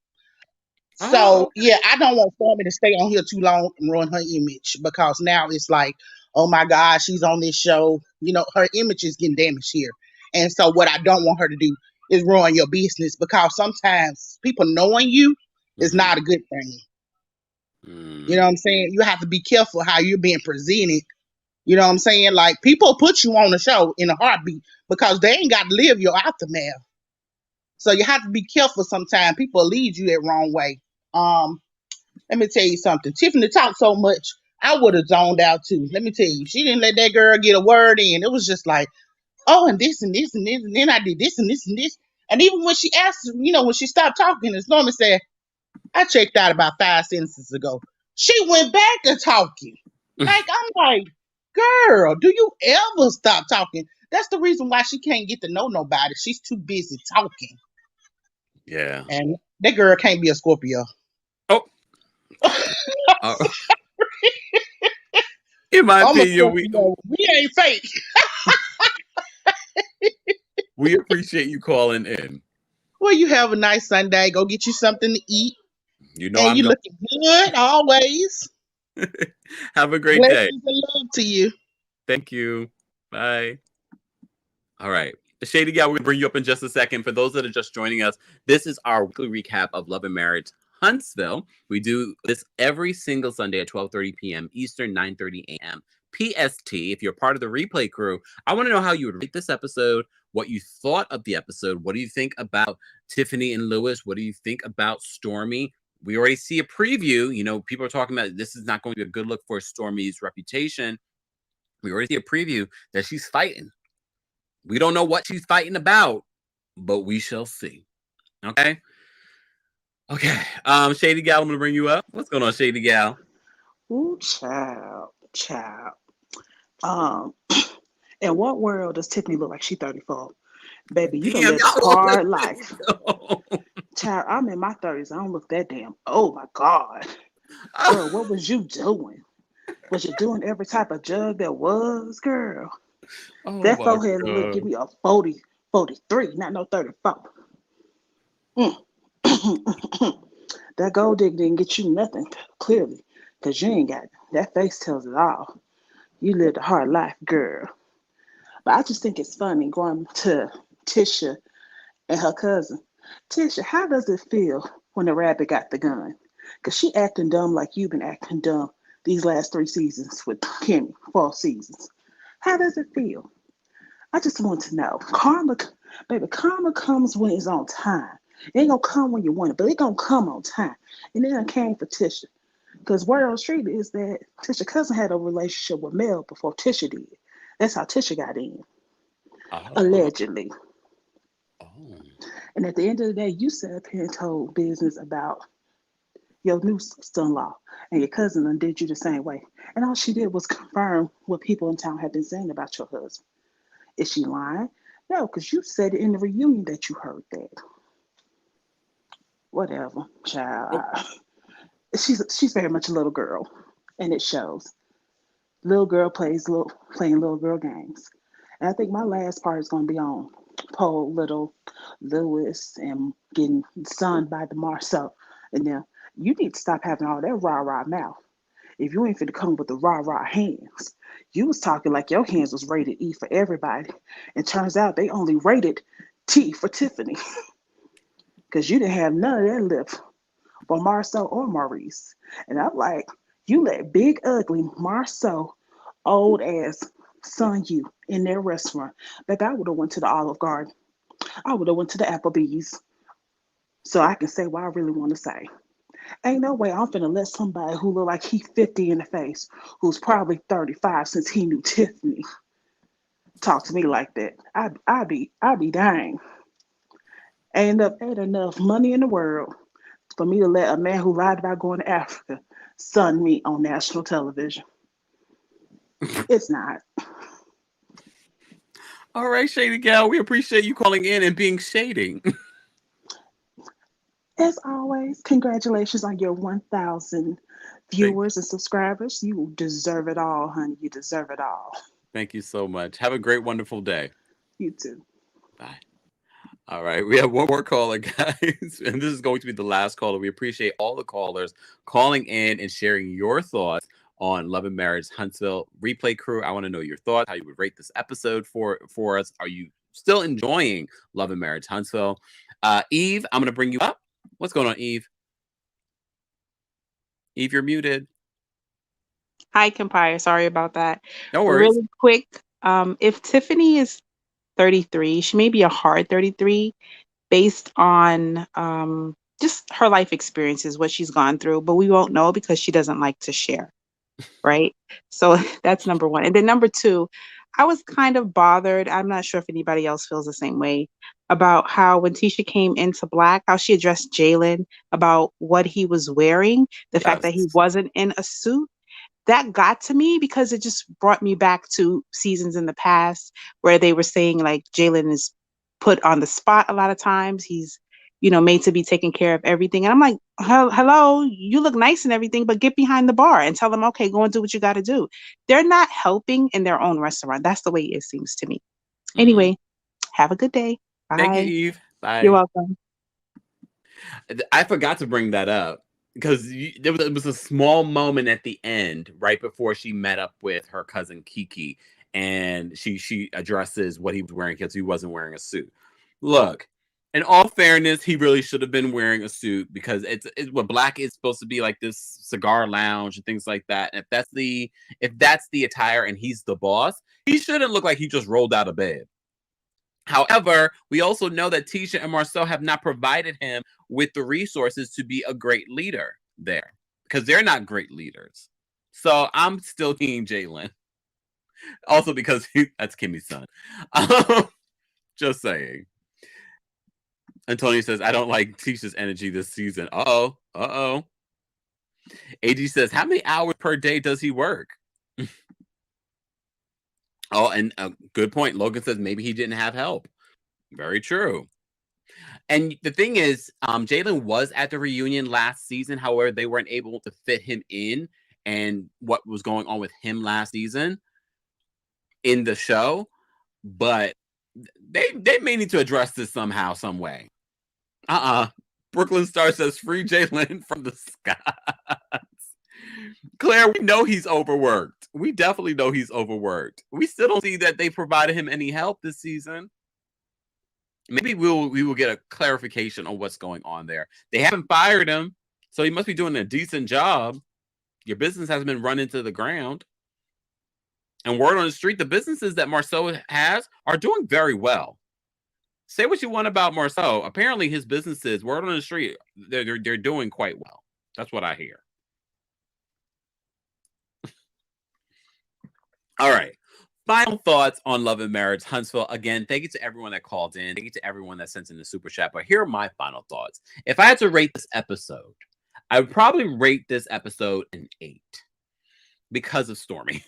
So yeah, I don't want Stormi to stay on here too long and ruin her image, because now it's like, oh my God, she's on this show. You know, her image is getting damaged here. And so what I don't want her to do is ruin your business, because sometimes people knowing you is not a good thing. You know what I'm saying? You have to be careful how you're being presented. You know what I'm saying? Like, people put you on the show in a heartbeat because they ain't got to live your aftermath. So you have to be careful sometimes. People lead you that wrong way. Let me tell you something. Tiffany talked so much, I would have zoned out too. Let me tell you, she didn't let that girl get a word in. It was just like, oh, and this and this and this, and then I did this and this and this. And even when she asked, you know, when she stopped talking, as Norman said, I checked out about 5 sentences ago. She went back to talking. Like, I'm like, girl, do you ever stop talking? That's the reason why she can't get to know nobody. She's too busy talking. Yeah. And that girl can't be a Scorpio. In my opinion, we ain't fake. We appreciate you calling in. Well, you have a nice Sunday. Go get you something to eat. You know, and you're looking good always. Have a great Blessings day. and love to you. Thank you. Bye. All right. Shady Gal, we're going to bring you up in just a second. For those that are just joining us, this is our weekly recap of Love and Marriage Huntsville. We do this every single Sunday at 12:30 p.m. Eastern, 9:30 a.m. PST. If you're part of the replay crew, I want to know how you would rate this episode, what you thought of the episode. What do you think about Tiffany and Louis? What do you think about Stormi? We already see a preview. You know, people are talking about this is not going to be a good look for Stormi's reputation. We already see a preview that she's fighting. We don't know what she's fighting about, but we shall see. Okay? Okay. Shady Gal, I'm going to bring you up. What's going on, Shady Gal? Ooh, child. In what world does Tiffany look like she's 34? Baby, you done live a hard life. Child, I'm in my 30s. I don't look that damn. Oh, my God. Girl, what was you doing? Was you doing every type of jug there was, girl? Oh That my forehead look, give God. me a 40, 43, not no 34. Mm. That gold digger didn't get you nothing, clearly, because you ain't got it. That face tells it all. You lived a hard life, girl. But I just think it's funny going to Tisha and her cousin. Tisha, how does it feel when the rabbit got the gun? Because she acting dumb like you've been acting dumb these last 3 seasons with Kimmi, 4 seasons. How does it feel? I just want to know. Karma, baby, karma comes when it's on time. It ain't gonna come when you want it, but it gonna come on time. And then I came for Tisha. Because word on the street is that Tisha cousin had a relationship with Mel before Tisha did. That's how Tisha got in, Oh. allegedly. Oh. And at the end of the day, you sat up here and told business about your new sister-in-law, and your cousin and did you the same way. And all she did was confirm what people in town had been saying about your husband. Is she lying? No, because you said it in the reunion that you heard that. Whatever, child. Oh. She's very much a little girl, and it shows. Little girl playing little girl games. And I think my last part is going to be on poor little Louis and getting sunned by the Marcel. And now you need to stop having all that rah rah mouth. If you ain't finna come with the rah rah hands, you was talking like your hands was rated E for everybody, and turns out they only rated T for Tiffany, because you didn't have none of that lip for Marcel or Maurice. And I'm like, you let big ugly Marcel, old ass, son you in their restaurant. Baby, I would have went to the Olive Garden. I would have went to the Applebee's, so I can say what I really want to say. Ain't no way I'm finna let somebody who look like he 50 in the face, who's probably 35 since he knew Tiffany, talk to me like that. I be dying. Ain't enough money in the world for me to let a man who lied about going to Africa sun me on national television. It's not. All right, Shady Gal, we appreciate you calling in and being shading. As always, congratulations on your 1,000 viewers and subscribers. You deserve it all, honey. You deserve it all. Thank you so much. Have a great, wonderful day. You too. Bye. All right, we have one more caller, guys, and this is going to be the last caller. We appreciate all the callers calling in and sharing your thoughts on Love and Marriage Huntsville replay crew. I want to know your thoughts, how you would rate this episode for us. Are you still enjoying Love and Marriage Huntsville? Eve, I'm going to bring you up. What's going on, Eve? Eve, you're muted. Hi, Kempire. Sorry about that. No worries. Really quick, if Tiffany is 33, she may be a hard 33 based on just her life experiences, what she's gone through, but we won't know because she doesn't like to share, right? So that's number one. And then number two, I was kind of bothered. I'm not sure if anybody else feels the same way about how when Tisha came into Blaque, how she addressed Jalen about what he was wearing, the fact that he wasn't in a suit. That got to me because it just brought me back to seasons in the past where they were saying like Jalen is put on the spot a lot of times. He's, made to be taking care of everything. And I'm like, hello, you look nice and everything, but get behind the bar and tell them, okay, go and do what you got to do. They're not helping in their own restaurant. That's the way it seems to me. Anyway, have a good day. Bye. Thank you, Eve. Bye. You're welcome. I forgot to bring that up because it was a small moment at the end, right before she met up with her cousin Keke, and she addresses what he was wearing because he wasn't wearing a suit. Look, in all fairness, he really should have been wearing a suit because it's what Blaque is supposed to be, like this cigar lounge and things like that. And if that's the attire and he's the boss, he shouldn't look like he just rolled out of bed. However, we also know that Tisha and Marsau have not provided him with the resources to be a great leader there because they're not great leaders. So I'm still team Jalen. Also because that's Kimmy's son. Just saying. Antonio says, I don't like Tisha's energy this season. Uh-oh. AG says, how many hours per day does he work? Oh, and a good point. Logan says maybe he didn't have help. Very true. And the thing is, Jalen was at the reunion last season. However, they weren't able to fit him in and what was going on with him last season in the show, but they may need to address this somehow, some way. Brooklyn Star says free Jalen from the Scots. Claire, we know he's overworked. We definitely know he's overworked. We still don't see that they provided him any help this season. Maybe we will get a clarification on what's going on there. They haven't fired him, so he must be doing a decent job. Your business has been run into the ground. And word on the street, the businesses that Marcel has are doing very well. Say what you want about Marcel. Apparently his businesses, word on the street, they're doing quite well. That's what I hear. All right. Final thoughts on Love and Marriage Huntsville. Again, thank you to everyone that called in. Thank you to everyone that sent in the super chat. But here are my final thoughts. If I had to rate this episode, I would probably rate this episode an 8 because of Stormi.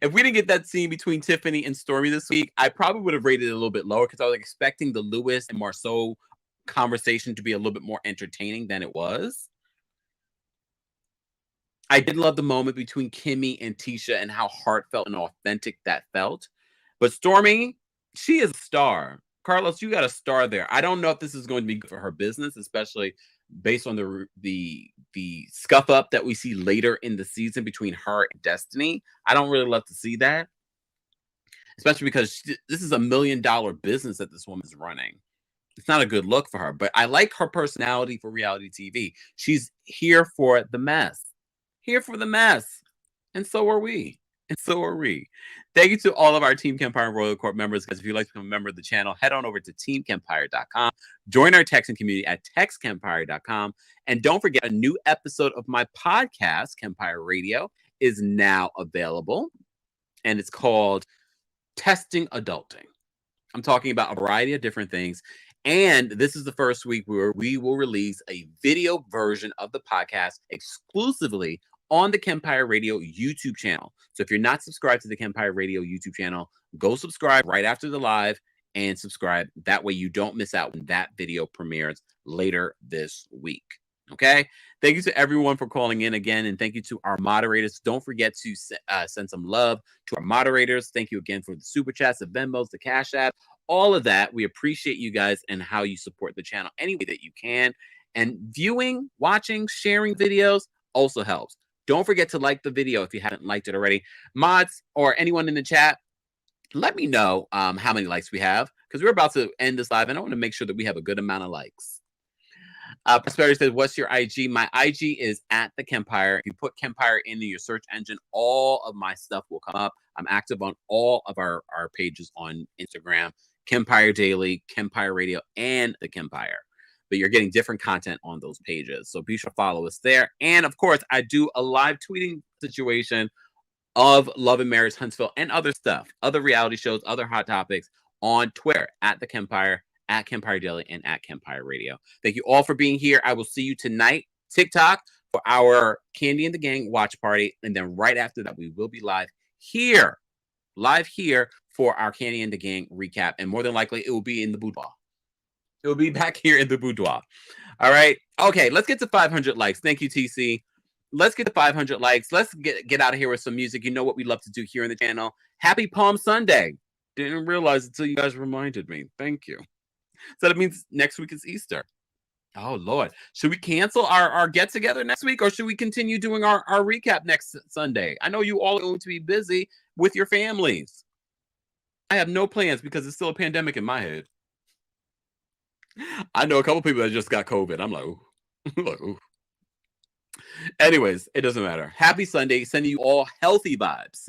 If we didn't get that scene between Tiffany and Stormi this week, I probably would have rated it a little bit lower because I was expecting the Louis and Marsau conversation to be a little bit more entertaining than it was. I did love the moment between Kimmi and Tisha and how heartfelt and authentic that felt. But Stormi, she is a star. Carlos, you got a star there. I don't know if this is going to be good for her business, especially based on the scuff up that we see later in the season between her and Destiny. I don't really love to see that, especially because this is $1 million business that this woman's running. It's not a good look for her, but I like her personality for reality TV. She's here for the mess. Here for the mess. And so are we. And so are we. Thank you to all of our Team Kempire and Royal Court members. Guys, if you'd like to become a member of the channel, head on over to TeamKempire.com. Join our texting community at TextKempire.com. And don't forget, a new episode of my podcast, Kempire Radio, is now available. And it's called Testing Adulting. I'm talking about a variety of different things. And this is the first week where we will release a video version of the podcast exclusively on the Kempire Radio YouTube channel. So if you're not subscribed to the Kempire Radio YouTube channel, go subscribe right after the live and subscribe. That way you don't miss out when that video premieres later this week. Okay? Thank you to everyone for calling in again. And thank you to our moderators. Don't forget to send some love to our moderators. Thank you again for the super chats, the Venmos, the Cash App, all of that. We appreciate you guys and how you support the channel any way that you can. And viewing, watching, sharing videos also helps. Don't forget to like the video if you haven't liked it already. Mods or anyone in the chat, let me know how many likes we have, because we're about to end this live and I want to make sure that we have a good amount of likes. Prosperity says, what's your IG? My IG is at TheKempire. If you put Kempire into your search engine, all of my stuff will come up. I'm active on all of our pages on Instagram, Kempire Daily, Kempire Radio, and TheKempire. But you're getting different content on those pages. So be sure to follow us there. And of course, I do a live tweeting situation of Love and Marriage Huntsville and other stuff, other reality shows, other hot topics on Twitter at TheKempire, at Kempire Daily, and at Kempire Radio. Thank you all for being here. I will see you tonight, TikTok, for our Candy and the Gang watch party. And then right after that, we will be live here for our Candy and the Gang recap. And more than likely, it will be in the boudoir. It will be back here in the boudoir. All right. Okay, let's get to 500 likes. Thank you, TC. Let's get to 500 likes. Let's get out of here with some music. You know what we love to do here on the channel. Happy Palm Sunday. Didn't realize until you guys reminded me. Thank you. So that means next week is Easter. Oh, Lord. Should we cancel our get-together next week, or should we continue doing our recap next Sunday? I know you all are going to be busy with your families. I have no plans because it's still a pandemic in my head. I know a couple people that just got COVID. I'm like, ooh. Anyways, it doesn't matter. Happy Sunday. Sending you all healthy vibes.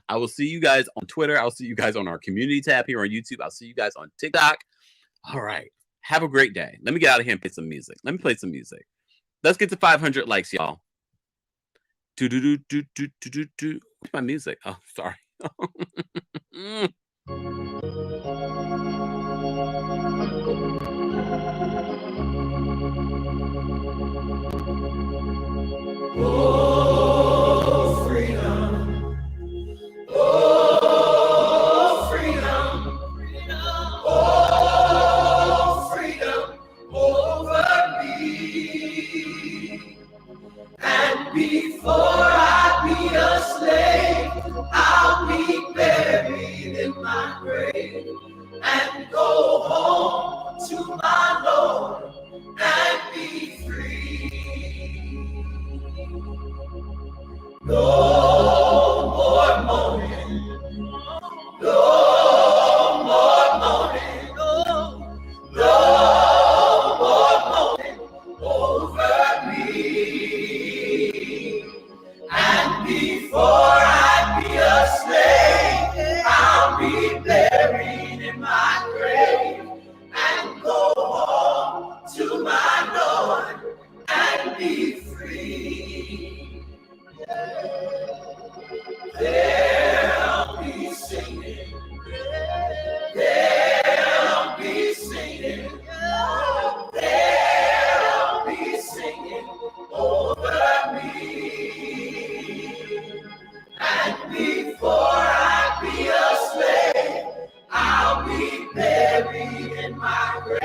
I will see you guys on Twitter. I'll see you guys on our community tab here on YouTube. I'll see you guys on TikTok. All right. Have a great day. Let me get out of here and play some music. Let's get to 500 likes, y'all. What's my music? Oh, sorry. Oh, freedom. Oh, freedom. Oh, freedom over me. And and go home to my Lord and be free. No more moaning, no more moaning, no more moaning over me. And before I be a slave, I'll be buried in my grave and go home to my Lord and be free. They'll be singing, they'll be singing, they'll be singing over me. And before I be a slave, I'll be buried in my grave.